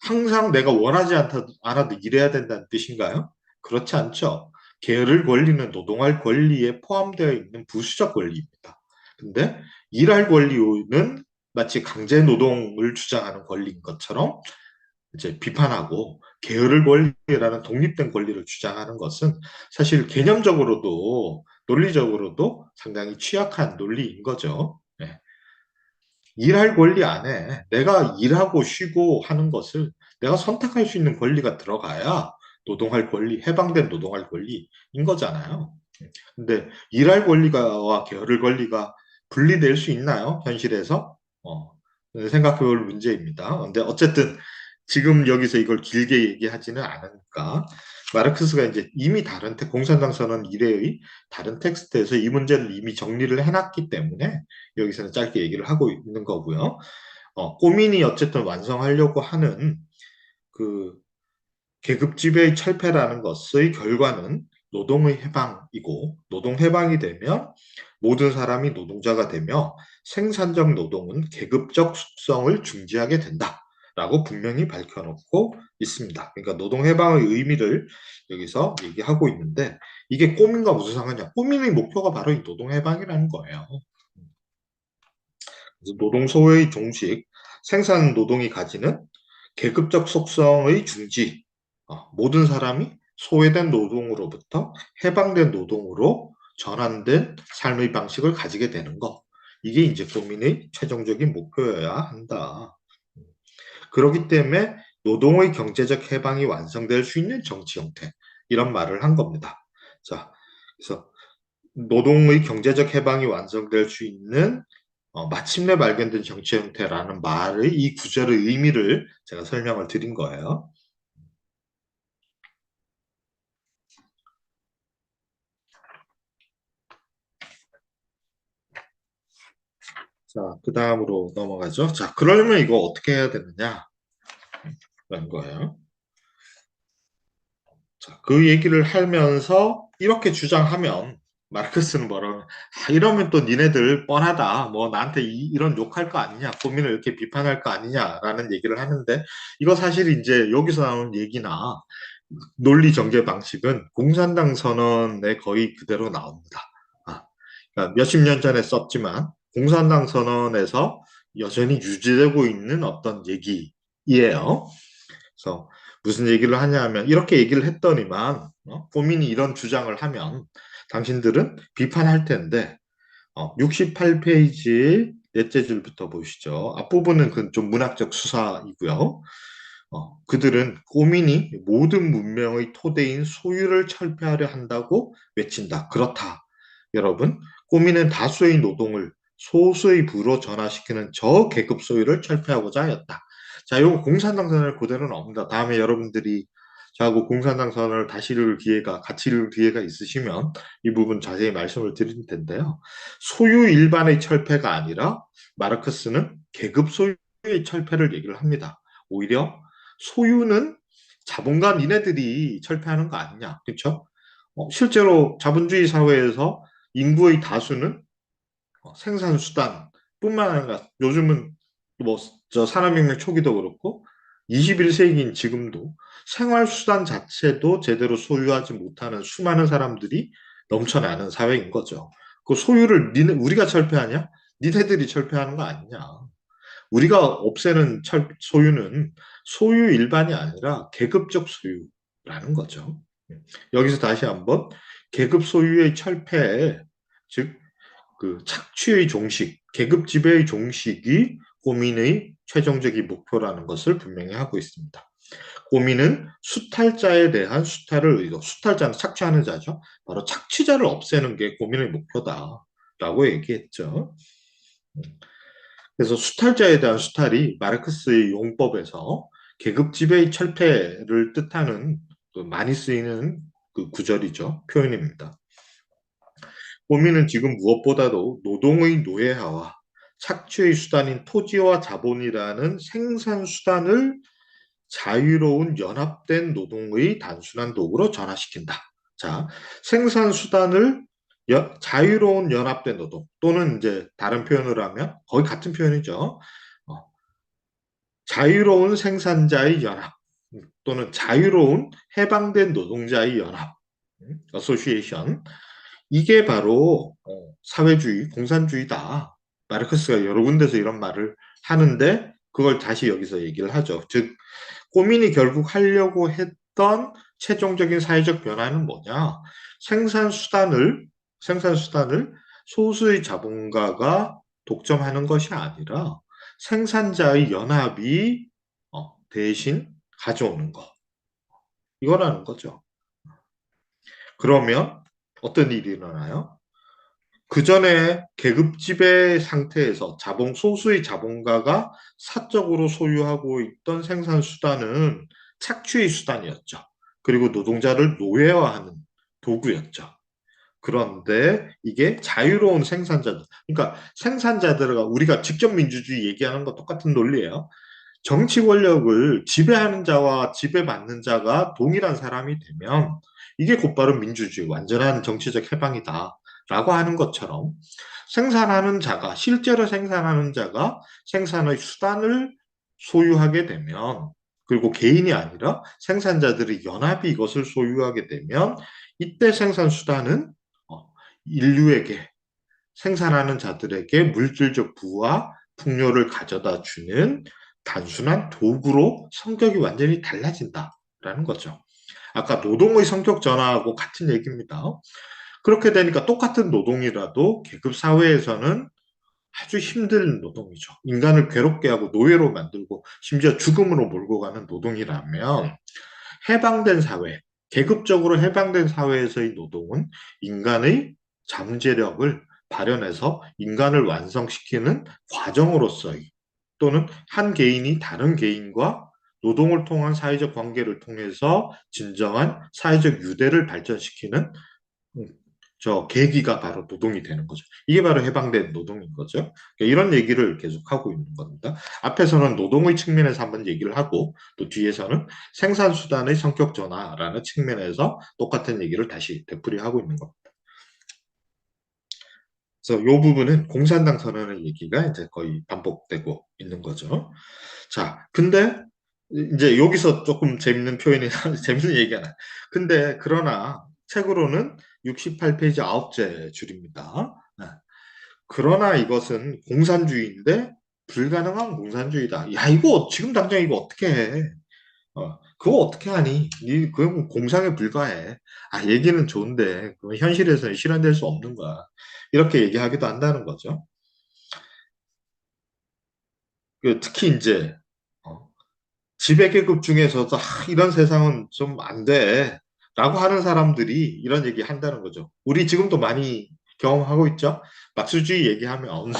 항상 내가 원하지 않아도 일해야 된다는 뜻인가요? 그렇지 않죠. 게으를 권리는 노동할 권리에 포함되어 있는 부수적 권리입니다. 근데 일할 권리는 마치 강제 노동을 주장하는 권리인 것처럼 이제 비판하고 게으를 권리라는 독립된 권리를 주장하는 것은 사실 개념적으로도 논리적으로도 상당히 취약한 논리인 거죠. 네. 일할 권리 안에 내가 일하고 쉬고 하는 것을 내가 선택할 수 있는 권리가 들어가야 노동할 권리, 해방된 노동할 권리인 거잖아요. 근데 일할 권리가와 게으를 권리가 분리될 수 있나요? 현실에서? 생각해 볼 문제입니다. 근데 어쨌든 지금 여기서 이걸 길게 얘기하지는 않으니까 마르크스가 이제 이미 공산당 선언 이래의 다른 텍스트에서 이 문제를 이미 정리를 해놨기 때문에 여기서는 짧게 얘기를 하고 있는 거고요. 꼬민이 어쨌든 완성하려고 하는 그 계급지배의 철폐라는 것의 결과는 노동의 해방이고 노동 해방이 되면 모든 사람이 노동자가 되며 생산적 노동은 계급적 숙성을 중지하게 된다라고 분명히 밝혀놓고 있습니다. 그러니까 노동 해방의 의미를 여기서 얘기하고 있는데 이게 꼬민과 무슨 상관이냐? 꼬민의 목표가 바로 이 노동 해방이라는 거예요. 그래서 노동 소외의 종식, 생산 노동이 가지는 계급적 속성의 중지, 모든 사람이 소외된 노동으로부터 해방된 노동으로 전환된 삶의 방식을 가지게 되는 것. 이게 이제 국민의 최종적인 목표여야 한다. 그렇기 때문에 노동의 경제적 해방이 완성될 수 있는 정치 형태. 이런 말을 한 겁니다. 자, 그래서 노동의 경제적 해방이 완성될 수 있는 마침내 발견된 정치 형태라는 말의 이 구절의 의미를 제가 설명을 드린 거예요. 자, 그 다음으로 넘어가죠. 자, 그러려면 이거 어떻게 해야 되느냐? 라는 거예요. 자, 그 얘기를 하면서 이렇게 주장하면 마르크스는 뭐라고 이러면 또 니네들 뻔하다. 뭐 나한테 런 욕할 거 아니냐. 고민을 이렇게 비판할 거 아니냐라는 얘기를 하는데 이거 사실 이제 여기서 나오는 얘기나 논리 전개 방식은 공산당 선언에 거의 그대로 나옵니다. 그러니까 몇십 년 전에 썼지만 공산당 선언에서 여전히 유지되고 있는 어떤 얘기예요. 그래서 무슨 얘기를 하냐면 이렇게 얘기를 했더니만 고민이 이런 주장을 하면 당신들은 비판할 텐데 68페이지 넷째 줄부터 보시죠. 앞부분은 그 좀 문학적 수사이고요. 그들은 꼬민이 모든 문명의 토대인 소유를 철폐하려 한다고 외친다. 그렇다. 여러분, 꼬민은 다수의 노동을 소수의 부로 전환시키는 저계급 소유를 철폐하고자 하였다. 자, 요거 공산당 선언을 그대로 나옵니다. 다음에 여러분들이 저하고 공산당 선언을 다시 읽을 기회가, 같이 읽을 기회가 있으시면 이 부분 자세히 말씀을 드릴 텐데요. 소유 일반의 철폐가 아니라 마르크스는 계급 소유의 철폐를 얘기를 합니다. 오히려 소유는 자본가 니네들이 철폐하는 거 아니냐. 그렇죠? 실제로 자본주의 사회에서 인구의 다수는 생산 수단뿐만 아니라 요즘은 뭐 저 산업혁명 초기도 그렇고 21세기인 지금도 생활 수단 자체도 제대로 소유하지 못하는 수많은 사람들이 넘쳐나는 사회인 거죠. 그 소유를 우리가 철폐하냐? 니네들이 철폐하는 거 아니냐? 우리가 없애는 소유는 소유 일반이 아니라 계급적 소유라는 거죠. 여기서 다시 한번 계급 소유의 철폐, 즉 그 착취의 종식, 계급 지배의 종식이 고민의 최종적인 목표라는 것을 분명히 하고 있습니다. 고민은 수탈자에 대한 수탈을 의도, 수탈자는 착취하는 자죠. 바로 착취자를 없애는 게 고민의 목표다라고 얘기했죠. 그래서 수탈자에 대한 수탈이 마르크스의 용법에서 계급 지배의 철폐를 뜻하는 많이 쓰이는 그 구절이죠. 표현입니다. 고민은 지금 무엇보다도 노동의 노예화와 착취의 수단인 토지와 자본이라는 생산 수단을 자유로운 연합된 노동의 단순한 도구로 전환시킨다. 자, 생산 수단을 자유로운 연합된 노동 또는 이제 다른 표현을 하면 거의 같은 표현이죠. 자유로운 생산자의 연합 또는 자유로운 해방된 노동자의 연합, 어소시에이션. 이게 바로 사회주의, 공산주의다. 마르크스가 여러 군데서 이런 말을 하는데 그걸 다시 여기서 얘기를 하죠. 즉 고민이 결국 하려고 했던 최종적인 사회적 변화는 뭐냐? 생산 수단을 소수의 자본가가 독점하는 것이 아니라 생산자의 연합이 대신 가져오는 것. 이거라는 거죠. 그러면 어떤 일이 일어나요? 그 전에 계급 지배 상태에서 소수의 자본가가 사적으로 소유하고 있던 생산 수단은 착취의 수단이었죠. 그리고 노동자를 노예화하는 도구였죠. 그런데 이게 자유로운 생산자들, 그러니까 생산자들과 우리가 직접 민주주의 얘기하는 거 똑같은 논리예요. 정치 권력을 지배하는 자와 지배받는 자가 동일한 사람이 되면 이게 곧바로 민주주의, 완전한 정치적 해방이다라고 하는 것처럼 실제로 생산하는 자가 생산의 수단을 소유하게 되면 그리고 개인이 아니라 생산자들의 연합이 이것을 소유하게 되면 이때 생산 수단은 인류에게 생산하는 자들에게 물질적 부와 풍요를 가져다 주는 단순한 도구로 성격이 완전히 달라진다라는 거죠. 아까 노동의 성격 전환하고 같은 얘기입니다. 그렇게 되니까 똑같은 노동이라도 계급 사회에서는 아주 힘든 노동이죠. 인간을 괴롭게 하고 노예로 만들고 심지어 죽음으로 몰고 가는 노동이라면 해방된 사회, 계급적으로 해방된 사회에서의 노동은 인간의 잠재력을 발현해서 인간을 완성시키는 과정으로서의 또는 한 개인이 다른 개인과 노동을 통한 사회적 관계를 통해서 진정한 사회적 유대를 발전시키는 음, 저 계기가 바로 노동이 되는 거죠. 이게 바로 해방된 노동인 거죠. 그러니까 이런 얘기를 계속하고 있는 겁니다. 앞에서는 노동의 측면에서 한번 얘기를 하고 또 뒤에서는 생산수단의 성격 전환라는 측면에서 똑같은 얘기를 다시 되풀이하고 있는 겁니다. 그래서 이 부분은 공산당 선언의 얘기가 이제 거의 반복되고 있는 거죠. 자, 근데 이제 여기서 조금 재밌는 표현이, 재밌는 얘기가 나요. 근데 그러나 책으로는 68페이지 아홉째 줄입니다. 네. 그러나 이것은 공산주의인데 불가능한 공산주의다. 야, 이거 지금 당장 이거 어떻게 해? 그거 어떻게 하니? 그건 공상에 불과해. 아, 얘기는 좋은데 그건 현실에서는 실현될 수 없는 거야. 이렇게 얘기하기도 한다는 거죠. 특히 이제 어, 지배계급 중에서도 이런 세상은 좀 안 돼. 라고 하는 사람들이 이런 얘기 한다는 거죠. 우리 지금도 많이 경험하고 있죠. 막수주의 얘기하면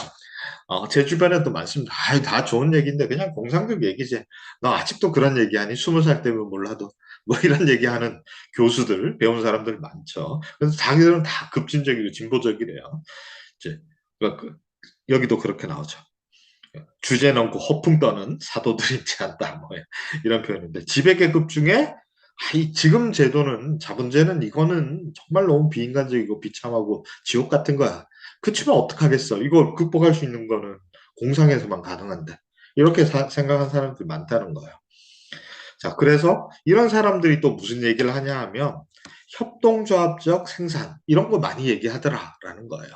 제 주변에도 많습니다. 다 좋은 얘기인데 그냥 공상적 얘기지. 너 아직도 그런 얘기하니? 20살 때면 몰라도. 뭐 이런 얘기하는 교수들, 배운 사람들 많죠. 그래서 자기들은 다 급진적이고 진보적이래요. 이제 여기도 그렇게 나오죠. 주제 넘고 허풍 떠는 사도들이지 않다. 뭐 이런 표현인데 지배계급 중에 이 지금 제도는 자본제는 이거는 정말 너무 비인간적이고 비참하고 지옥 같은 거야. 그치만 어떡하겠어. 이거 극복할 수 있는 거는 공상에서만 가능한데. 이렇게 생각한 사람들이 많다는 거예요. 자, 그래서 이런 사람들이 또 무슨 얘기를 하냐 하면 협동조합적 생산 이런 거 많이 얘기하더라라는 거예요.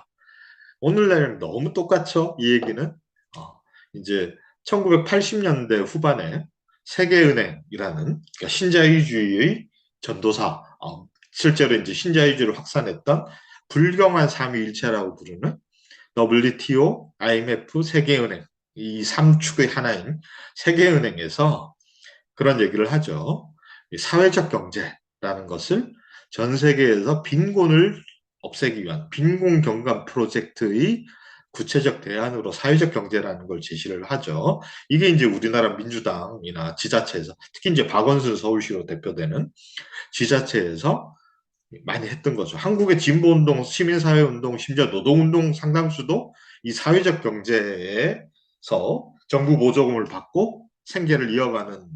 오늘날 너무 똑같죠? 이 얘기는. 어, 이제 1980년대 후반에 세계은행이라는 그러니까 신자유주의의 전도사, 실제로 이제 신자유주의를 확산했던 불경한 삼위일체라고 부르는 WTO, IMF, 세계은행 이 삼축의 하나인 세계은행에서 그런 얘기를 하죠. 사회적 경제라는 것을 전 세계에서 빈곤을 없애기 위한 빈곤 경감 프로젝트의 구체적 대안으로 사회적 경제라는 걸 제시를 하죠. 이게 이제 우리나라 민주당이나 지자체에서 특히 이제 박원순 서울시로 대표되는 지자체에서 많이 했던 거죠. 한국의 진보운동, 시민사회운동, 심지어 노동운동 상당수도 이 사회적 경제에서 정부 보조금을 받고 생계를 이어가는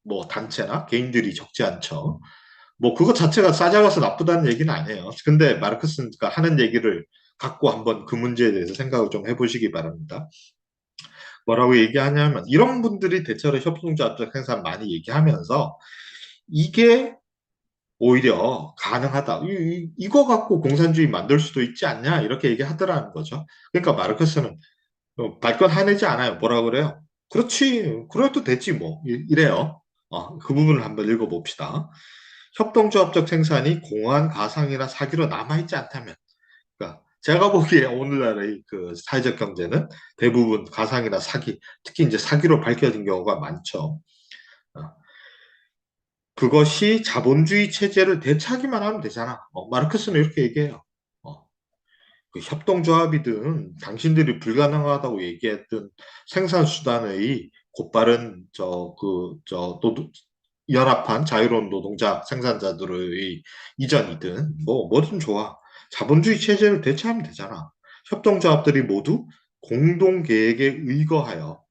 뭐 단체나 개인들이 적지 않죠. 뭐 그것 자체가 싸잡아서 나쁘다는 얘기는 아니에요. 근데 마르크스가 하는 얘기를 갖고 한번 그 문제에 대해서 생각을 좀 해보시기 바랍니다. 뭐라고 얘기하냐면 이런 분들이 대체로 협동조합적 생산 많이 얘기하면서 이게 오히려 가능하다. 이거 갖고 공산주의 만들 수도 있지 않냐? 이렇게 얘기하더라는 거죠. 그러니까 마르크스는 발견해내지 않아요. 뭐라 그래요? 그렇지. 그래도 되지 뭐. 이래요. 그 부분을 한번 읽어봅시다. 협동조합적 생산이 공허한 가상이나 사기로 남아있지 않다면, 그러니까 제가 보기에 오늘날의 그 사회적 경제는 대부분 가상이나 사기, 특히 이제 사기로 밝혀진 경우가 많죠. 어, 그것이 자본주의 체제를 되찾기만 하면 되잖아. 마르크스는 이렇게 얘기해요. 어, 그 협동조합이든 당신들이 불가능하다고 얘기했던 생산수단의 곧바른 연합한 자유로운 노동자 생산자들의 이전이든 뭐든 좋아. 자본주의 체제를 대체하면 되잖아. 협동조합들이 모두 공동 계획에 의거하여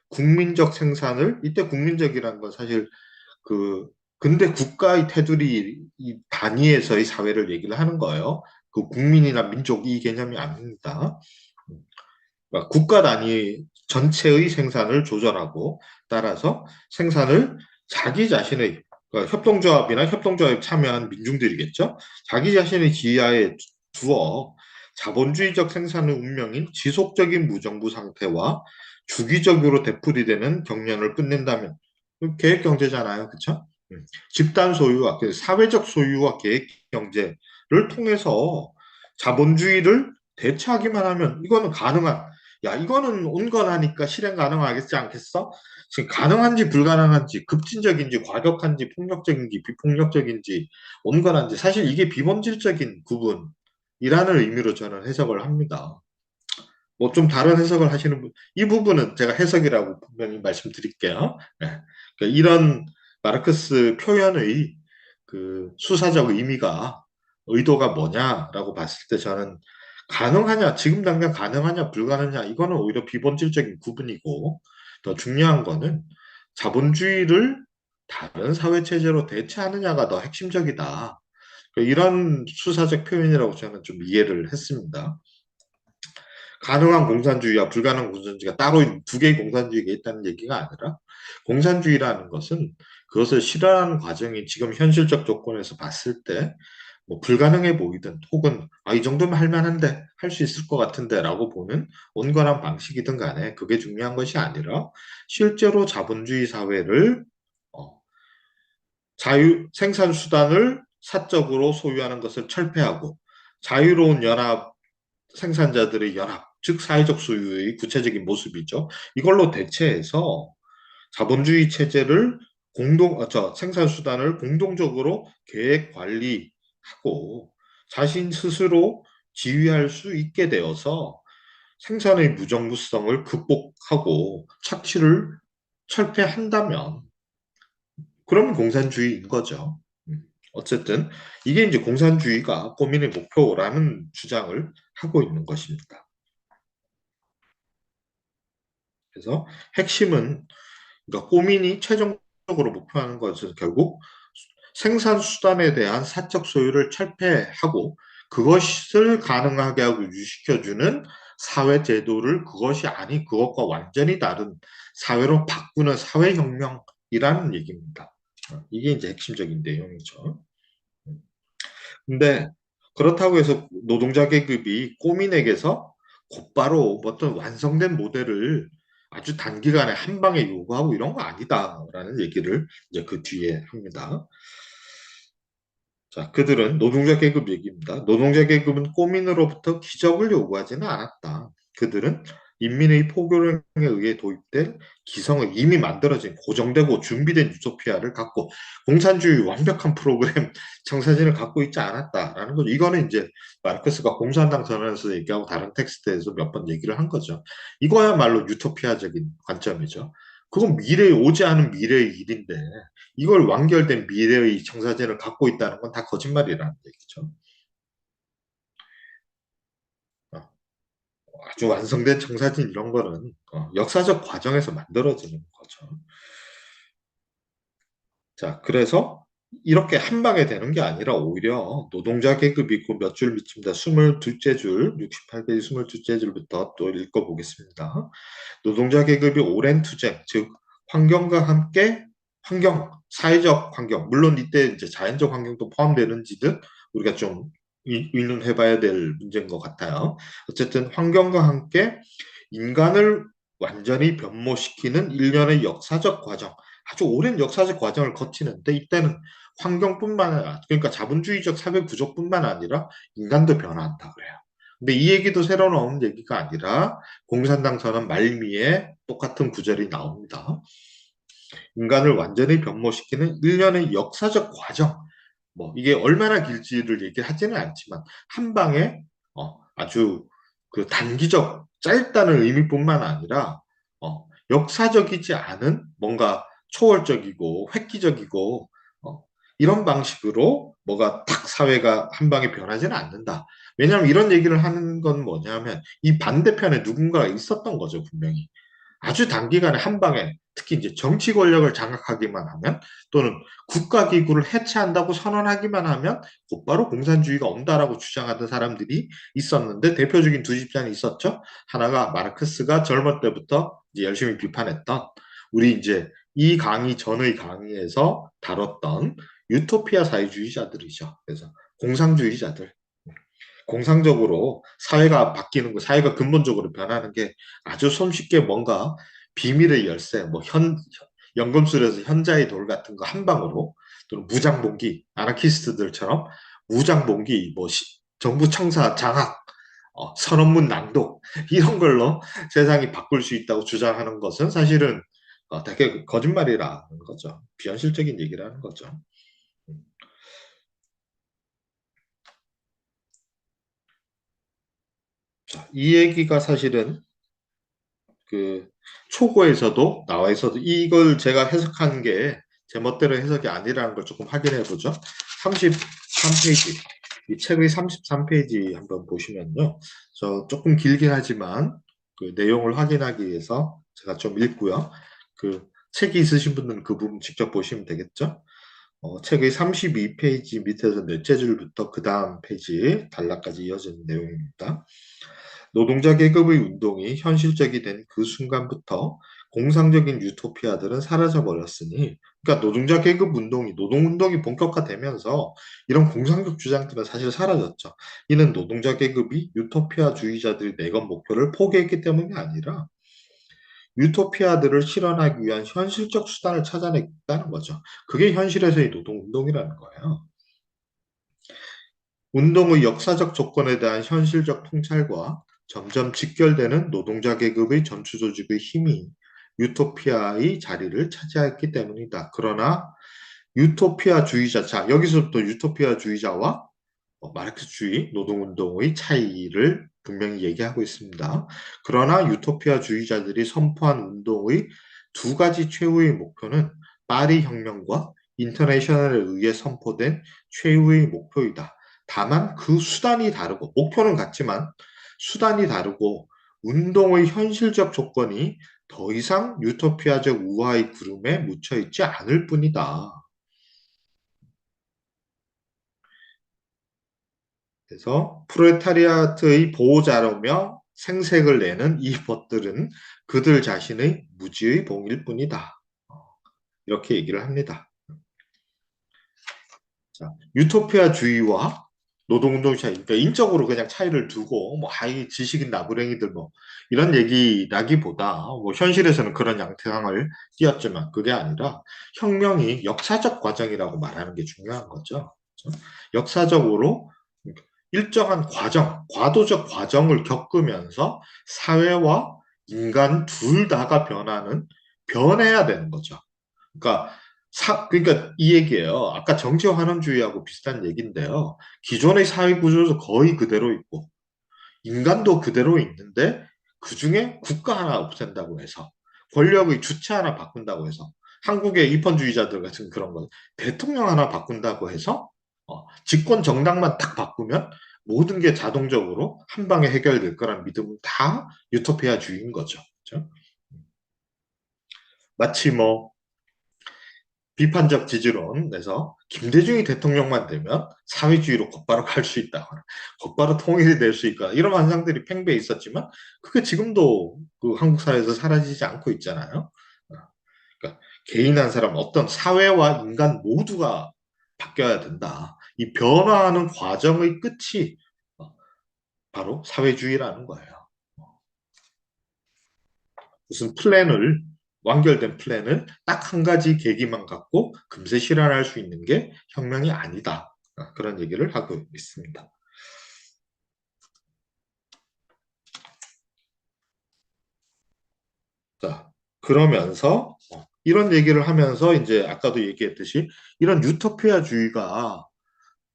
국민적 생산을 이때 국민적이라는 건 사실 그 근대 국가의 테두리 이 단위에서의 사회를 얘기를 하는 거예요. 그 국민이나 민족 이 개념이 아닙니다. 그러니까 국가 단위 전체의 생산을 조절하고 따라서 생산을 자기 자신의 그러니까 협동조합이나 협동조합에 참여한 민중들이겠죠. 자기 자신의 지하에 두어 자본주의적 생산의 운명인 지속적인 무정부 상태와 주기적으로 되풀이되는 경련을 끝낸다면 계획 경제잖아요, 그렇죠? 집단 소유와 그 사회적 소유와 계획 경제를 통해서 자본주의를 대체하기만 하면 이거는 가능한 야, 이거는 온건하니까 실행 가능하겠지 않겠어? 지금 가능한지 불가능한지, 급진적인지, 과격한지, 폭력적인지, 비폭력적인지, 온건한지, 사실 이게 비본질적인 구분이라는 의미로 저는 해석을 합니다. 뭐 좀 다른 해석을 하시는 분, 이 부분은 제가 해석이라고 분명히 말씀드릴게요. 네. 그러니까 이런 마르크스 표현의 그 수사적 의미가, 의도가 뭐냐라고 봤을 때 저는 가능하냐, 지금 당장 가능하냐, 불가능하냐, 이거는 오히려 비본질적인 구분이고, 더 중요한 거는 자본주의를 다른 사회체제로 대체하느냐가 더 핵심적이다. 이런 수사적 표현이라고 저는 좀 이해를 했습니다. 가능한 공산주의와 불가능한 공산주의가 따로 두 개의 공산주의가 있다는 얘기가 아니라 공산주의라는 것은 그것을 실현하는 과정이 지금 현실적 조건에서 봤을 때 뭐 불가능해 보이든 혹은 이 정도면 할 만한데 할 수 있을 것 같은데 라고 보는 온건한 방식이든 간에 그게 중요한 것이 아니라 실제로 자본주의 사회를 어, 생산 수단을 사적으로 소유하는 것을 철폐하고 자유로운 연합 생산자들의 연합, 즉 사회적 소유의 구체적인 모습이죠. 이걸로 대체해서 자본주의 체제를 생산 수단을 공동적으로 계획 관리하고 자신 스스로 지휘할 수 있게 되어서 생산의 무정부성을 극복하고 착취를 철폐한다면 그러면 공산주의인 거죠. 어쨌든 이게 이제 공산주의가 꼬민의 목표라는 주장을 하고 있는 것입니다. 그래서 핵심은 그러니까 꼬민이 최종적으로 목표하는 것은 결국 생산 수단에 대한 사적 소유를 철폐하고 그것을 가능하게 하고 유지시켜주는 사회 제도를 그것이 아닌 그것과 완전히 다른 사회로 바꾸는 사회혁명이라는 얘기입니다. 이게 이제 핵심적인 내용이죠. 근데 그렇다고 해서 노동자 계급이 꼬민에게서 곧바로 어떤 완성된 모델을 아주 단기간에 한 방에 요구하고 이런 거 아니다라는 얘기를 이제 그 뒤에 합니다. 자, 그들은 노동자 계급 얘기입니다. 노동자 계급은 꼬민으로부터 기적을 요구하지는 않았다. 그들은 인민의 포교령에 의해 도입된 기성의 이미 만들어진 고정되고 준비된 유토피아를 갖고 공산주의 완벽한 프로그램 청사진을 갖고 있지 않았다라는 거죠. 이거는 이제 마르크스가 공산당 선언에서 얘기하고 다른 텍스트에서 몇 번 얘기를 한 거죠. 이거야말로 유토피아적인 관점이죠. 그건 미래에 오지 않은 미래의 일인데 이걸 완결된 미래의 청사진을 갖고 있다는 건 다 거짓말이라는 얘기죠. 어, 아주 완성된 청사진 이런 거는 역사적 과정에서 만들어지는 거죠. 자, 그래서 이렇게 한 방에 되는 게 아니라 오히려 노동자 계급이 있고 몇 줄 밑입니다. 22째 줄, 68페이지 22째 줄부터 또 읽어보겠습니다. 노동자 계급이 오랜 투쟁, 즉 환경과 함께 사회적 환경, 물론 이때 이제 자연적 환경도 포함되는지는 우리가 좀 의논해봐야 될 문제인 것 같아요. 어쨌든 환경과 함께 인간을 완전히 변모시키는 일련의 역사적 과정, 아주 오랜 역사적 과정을 거치는데 이때는 환경뿐만 아니라 그러니까 자본주의적 사회 구조뿐만 아니라 인간도 변화한다 그래요. 근데 이 얘기도 새로 나오는 얘기가 아니라 공산당 선언 말미에 똑같은 구절이 나옵니다. 인간을 완전히 변모시키는 일련의 역사적 과정, 뭐 이게 얼마나 길지를 얘기하지는 않지만 한 방에 아주 그 단기적 짧다는 의미뿐만 아니라 역사적이지 않은 뭔가 초월적이고 획기적이고 이런 방식으로 뭐가 탁 사회가 한 방에 변하지는 않는다. 왜냐하면 이런 얘기를 하는 건 뭐냐면 이 반대편에 누군가가 있었던 거죠, 분명히. 아주 단기간에 한 방에 특히 이제 정치 권력을 장악하기만 하면 또는 국가기구를 해체한다고 선언하기만 하면 곧바로 공산주의가 온다라고 주장하던 사람들이 있었는데 대표적인 두 집단이 있었죠. 하나가 마르크스가 젊을 때부터 이제 열심히 비판했던 우리 이제 이 강의 전의 강의에서 다뤘던 유토피아 사회주의자들이죠. 그래서 공상주의자들. 공상적으로 사회가 바뀌는 거, 사회가 근본적으로 변하는 게 아주 손쉽게 뭔가 비밀의 열쇠, 뭐 연금술에서 현자의 돌 같은 거 한 방으로 또는 무장봉기, 아나키스트들처럼 무장봉기, 뭐 정부 청사 장악, 선언문 낭독 이런 걸로 세상이 바꿀 수 있다고 주장하는 것은 사실은 되게 거짓말이라는 거죠. 비현실적인 얘기라는 거죠. 자, 이 얘기가 사실은 그 초고에서도 나와 있어도 이걸 제가 해석한 게 제 멋대로 해석이 아니라는 걸 조금 확인해 보죠. 33페이지. 이 책의 33페이지 한번 보시면요. 저 조금 길긴 하지만 그 내용을 확인하기 위해서 제가 좀 읽고요. 그 책이 있으신 분들은 그 부분 직접 보시면 되겠죠. 책의 32페이지 밑에서 넷째 줄부터 그 다음 페이지 단락까지 이어지는 내용입니다. 노동자 계급의 운동이 현실적이 된 그 순간부터 공상적인 유토피아들은 사라져 버렸으니, 그러니까 노동자 계급 운동이, 노동운동이 본격화되면서 이런 공상적 주장들은 사실 사라졌죠. 이는 노동자 계급이 유토피아주의자들의 내건 목표를 포기했기 때문이 아니라 유토피아들을 실현하기 위한 현실적 수단을 찾아냈다는 거죠. 그게 현실에서의 노동운동이라는 거예요. 운동의 역사적 조건에 대한 현실적 통찰과 점점 직결되는 노동자 계급의 전투조직의 힘이 유토피아의 자리를 차지했기 때문이다. 그러나 유토피아주의자, 자, 여기서부터 유토피아주의자와 마르크스주의 노동운동의 차이를 분명히 얘기하고 있습니다. 그러나 유토피아주의자들이 선포한 운동의 두 가지 최후의 목표는 파리 혁명과 인터내셔널에 의해 선포된 최후의 목표이다. 다만 그 수단이 다르고 목표는 같지만 수단이 다르고 운동의 현실적 조건이 더 이상 유토피아적 우화의 구름에 묻혀 있지 않을 뿐이다. 그래서 프롤레타리아트의 보호자로며 생색을 내는 이 벗들은 그들 자신의 무지의 봉일 뿐이다. 이렇게 얘기를 합니다. 자, 유토피아주의와 노동운동 차이, 그러니까 인적으로 그냥 차이를 두고 뭐 아이 지식인 나부랭이들 뭐 이런 얘기라기보다 뭐 현실에서는 그런 양태상을 띄었지만 그게 아니라 혁명이 역사적 과정이라고 말하는 게 중요한 거죠. 그렇죠? 역사적으로 일정한 과정, 과도적 과정을 겪으면서 사회와 인간 둘 다가 변해야 되는 거죠. 그러니까 그러니까 이 얘기예요. 아까 정치 환원주의하고 비슷한 얘기인데요. 기존의 사회 구조도 거의 그대로 있고 인간도 그대로 있는데 그중에 국가 하나 없앤다고 해서 권력의 주체 하나 바꾼다고 해서 한국의 입헌주의자들 같은 그런 거 대통령 하나 바꾼다고 해서 집권 정당만 딱 바꾸면 모든 게 자동적으로 한 방에 해결될 거란 믿음은 다 유토피아주의인 거죠. 그렇죠? 마치 뭐 비판적 지지론에서 김대중이 대통령만 되면 사회주의로 곧바로 갈 수 있다거나 곧바로 통일이 될 수 있거나 이런 환상들이 팽배해 있었지만 그게 지금도 그 한국 사회에서 사라지지 않고 있잖아요. 그러니까 개인 한 사람 어떤 사회와 인간 모두가 바뀌어야 된다. 이 변화하는 과정의 끝이 바로 사회주의라는 거예요. 무슨 완결된 플랜을 딱 한 가지 계기만 갖고 금세 실현할 수 있는 게 혁명이 아니다. 그런 얘기를 하고 있습니다. 자, 그러면서 이런 얘기를 하면서 이제 아까도 얘기했듯이 이런 유토피아주의가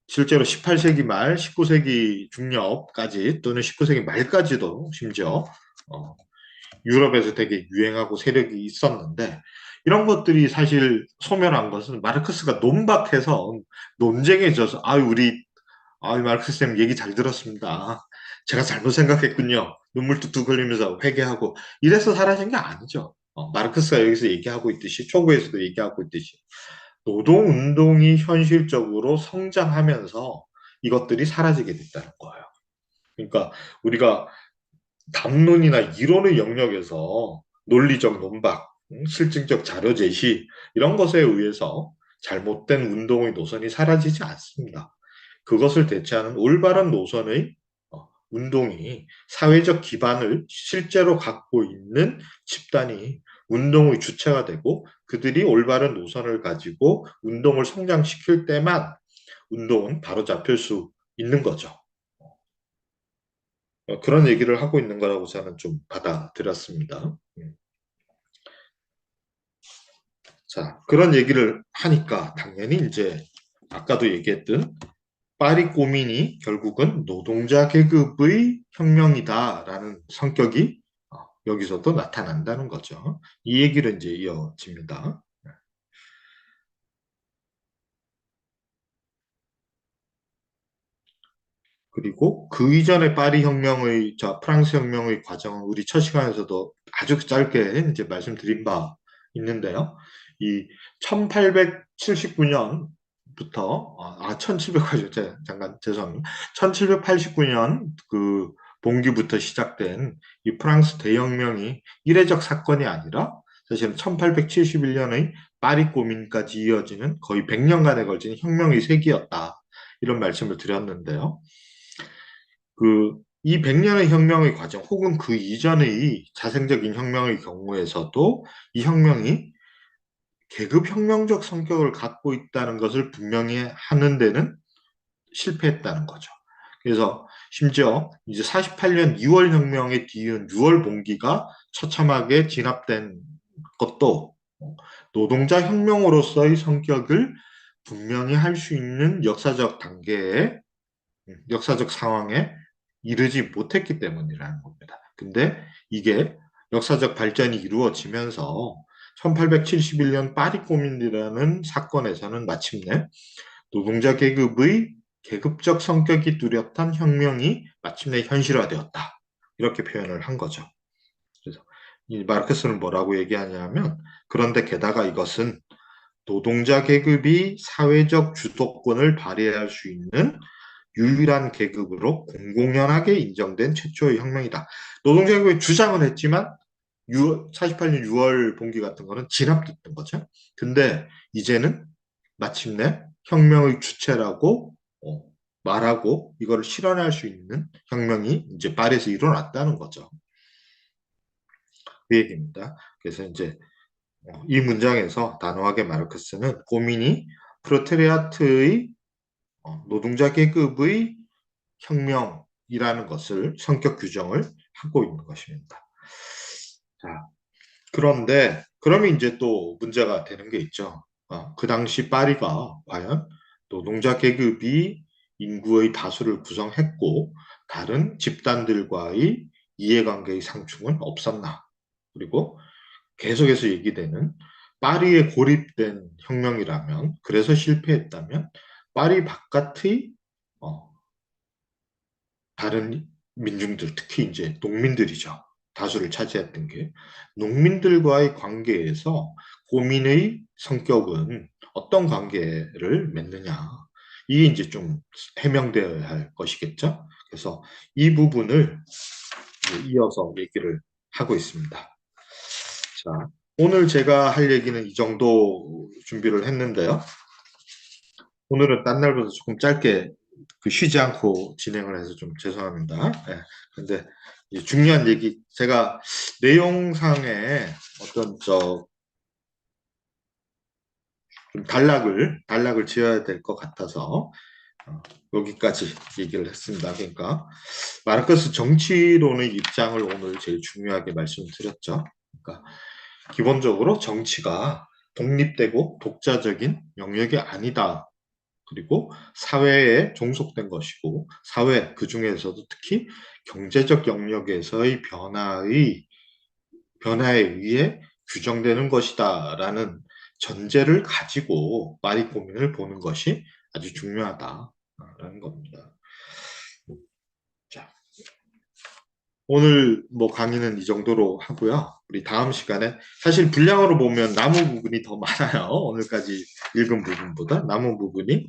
실제로 18세기 말, 19세기 중엽까지 또는 19세기 말까지도 심지어 어, 유럽에서 되게 유행하고 세력이 있었는데 이런 것들이 사실 소멸한 것은 마르크스가 논박해서 논쟁에 져서 마르크스 쌤 얘기 잘 들었습니다. 제가 잘못 생각했군요. 눈물 뚝뚝 흘리면서 회개하고 이래서 사라진 게 아니죠. 마르크스가 여기서 얘기하고 있듯이 초구에서도 얘기하고 있듯이 노동운동이 현실적으로 성장하면서 이것들이 사라지게 됐다는 거예요. 그러니까 우리가 담론이나 이론의 영역에서 논리적 논박, 실증적 자료 제시 이런 것에 의해서 잘못된 운동의 노선이 사라지지 않습니다. 그것을 대체하는 올바른 노선의 운동이 사회적 기반을 실제로 갖고 있는 집단이 운동의 주체가 되고 그들이 올바른 노선을 가지고 운동을 성장시킬 때만 운동은 바로잡힐 수 있는 거죠. 그런 얘기를 하고 있는 거라고 저는 좀 받아들였습니다. 자, 그런 얘기를 하니까 당연히 이제 아까도 얘기했던 파리 꼬민이 결국은 노동자 계급의 혁명이다라는 성격이 여기서도 나타난다는 거죠. 이 얘기를 이제 이어집니다. 그리고 그 이전의 파리 혁명의, 프랑스 혁명의 과정은 우리 첫 시간에서도 아주 짧게 이제 말씀드린 바 있는데요. 이 1879년부터, 1780, 잠깐 죄송합니다. 1789년 그 봉기부터 시작된 이 프랑스 대혁명이 이례적 사건이 아니라 사실은 1871년의 파리 고민까지 이어지는 거의 100년간에 걸친 혁명의 세기였다. 이런 말씀을 드렸는데요. 이 100년의 혁명의 과정 혹은 그 이전의 자생적인 혁명의 경우에서도 이 혁명이 계급 혁명적 성격을 갖고 있다는 것을 분명히 하는 데는 실패했다는 거죠. 그래서 심지어 이제 48년 2월 혁명에 뒤이은 6월 봉기가 처참하게 진압된 것도 노동자 혁명으로서의 성격을 분명히 할 수 있는 역사적 단계에 역사적 상황에 이르지 못했기 때문이라는 겁니다. 근데 이게 역사적 발전이 이루어지면서 1871년 파리 고민이라는 사건에서는 마침내 노동자 계급의 계급적 성격이 뚜렷한 혁명이 마침내 현실화되었다. 이렇게 표현을 한 거죠. 그래서 이 마르크스는 뭐라고 얘기하냐면 그런데 게다가 이것은 노동자 계급이 사회적 주도권을 발휘할 수 있는 유일한 계급으로 공공연하게 인정된 최초의 혁명이다. 노동자 계급이 주장을 했지만 48년 6월 봉기 같은 거는 진압됐던 거죠. 근데 이제는 마침내 혁명의 주체라고 말하고 이거를 실현할 수 있는 혁명이 이제 파리에서 일어났다는 거죠. 그 얘기입니다. 그래서 이제 이 문장에서 단호하게 마르크스는 고민이 프로테리아트의 노동자 계급의 혁명이라는 것을 성격 규정을 하고 있는 것입니다. 자, 그런데 그러면 이제 또 문제가 되는 게 있죠. 그 당시 파리가 과연 노동자 계급이 인구의 다수를 구성했고 다른 집단들과의 이해관계의 상충은 없었나? 그리고 계속해서 얘기되는 파리에 고립된 혁명이라면 그래서 실패했다면 파리 바깥의 어, 다른 민중들, 특히 이제 농민들이죠. 다수를 차지했던 게 농민들과의 관계에서 고민의 성격은 어떤 관계를 맺느냐. 이게 이제 좀 해명되어야 할 것이겠죠. 그래서 이 부분을 이어서 얘기를 하고 있습니다. 자, 오늘 제가 할 얘기는 이 정도 준비를 했는데요. 오늘은 딴 날보다 조금 짧게 쉬지 않고 진행을 해서 좀 죄송합니다. 예. 근데 중요한 얘기, 제가 내용상에 어떤 좀 단락을 지어야 될 것 같아서 여기까지 얘기를 했습니다. 그러니까 마르크스 정치론의 입장을 오늘 제일 중요하게 말씀드렸죠. 그러니까 기본적으로 정치가 독립되고 독자적인 영역이 아니다. 그리고 사회에 종속된 것이고 사회 그 중에서도 특히 경제적 영역에서의 변화에 의해 규정되는 것이다라는 전제를 가지고 파리 고민을 보는 것이 아주 중요하다라는 겁니다. 자, 오늘 뭐 강의는 이 정도로 하고요. 우리 다음 시간에 사실 분량으로 보면 남은 부분이 더 많아요. 오늘까지 읽은 부분보다 남은 부분이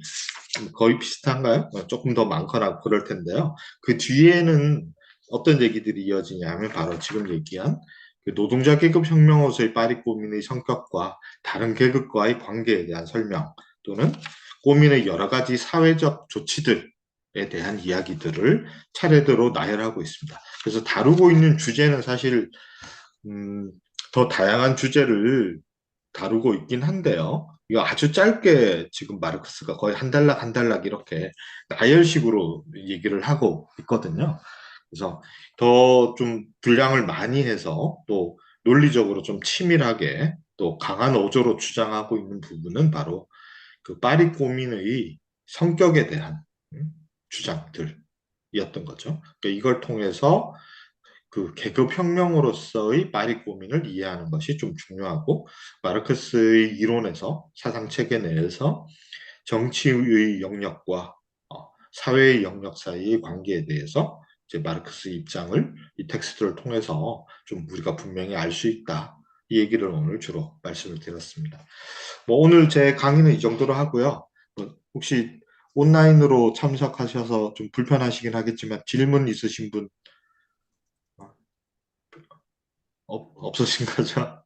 거의 비슷한가요? 조금 더 많거나 그럴 텐데요. 그 뒤에는 어떤 얘기들이 이어지냐면 바로 지금 얘기한 그 노동자 계급 혁명으로서의 파리 고민의 성격과 다른 계급과의 관계에 대한 설명 또는 고민의 여러 가지 사회적 조치들에 대한 이야기들을 차례대로 나열하고 있습니다. 그래서 다루고 있는 주제는 사실 음, 더 다양한 주제를 다루고 있긴 한데요. 이거 아주 짧게 지금 마르크스가 거의 한 단락 한 단락 이렇게 나열식으로 얘기를 하고 있거든요. 그래서 더 좀 분량을 많이 해서 또 논리적으로 좀 치밀하게 또 강한 어조로 주장하고 있는 부분은 바로 그 파리 고민의 성격에 대한 주장들이었던 거죠. 그러니까 이걸 통해서 그 계급 혁명으로서의 파리 고민을 이해하는 것이 좀 중요하고 마르크스의 이론에서 사상 체계 내에서 정치의 영역과 사회의 영역 사이의 관계에 대해서 이제 마르크스 입장을 이 텍스트를 통해서 좀 우리가 분명히 알 수 있다. 이 얘기를 오늘 주로 말씀을 드렸습니다. 뭐 오늘 제 강의는 이 정도로 하고요. 혹시 온라인으로 참석하셔서 좀 불편하시긴 하겠지만 질문 있으신 분 없으신 거죠?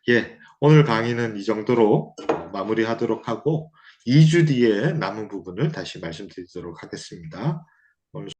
예, 오늘 강의는 이 정도로 마무리하도록 하고 2주 뒤에 남은 부분을 다시 말씀드리도록 하겠습니다. 오늘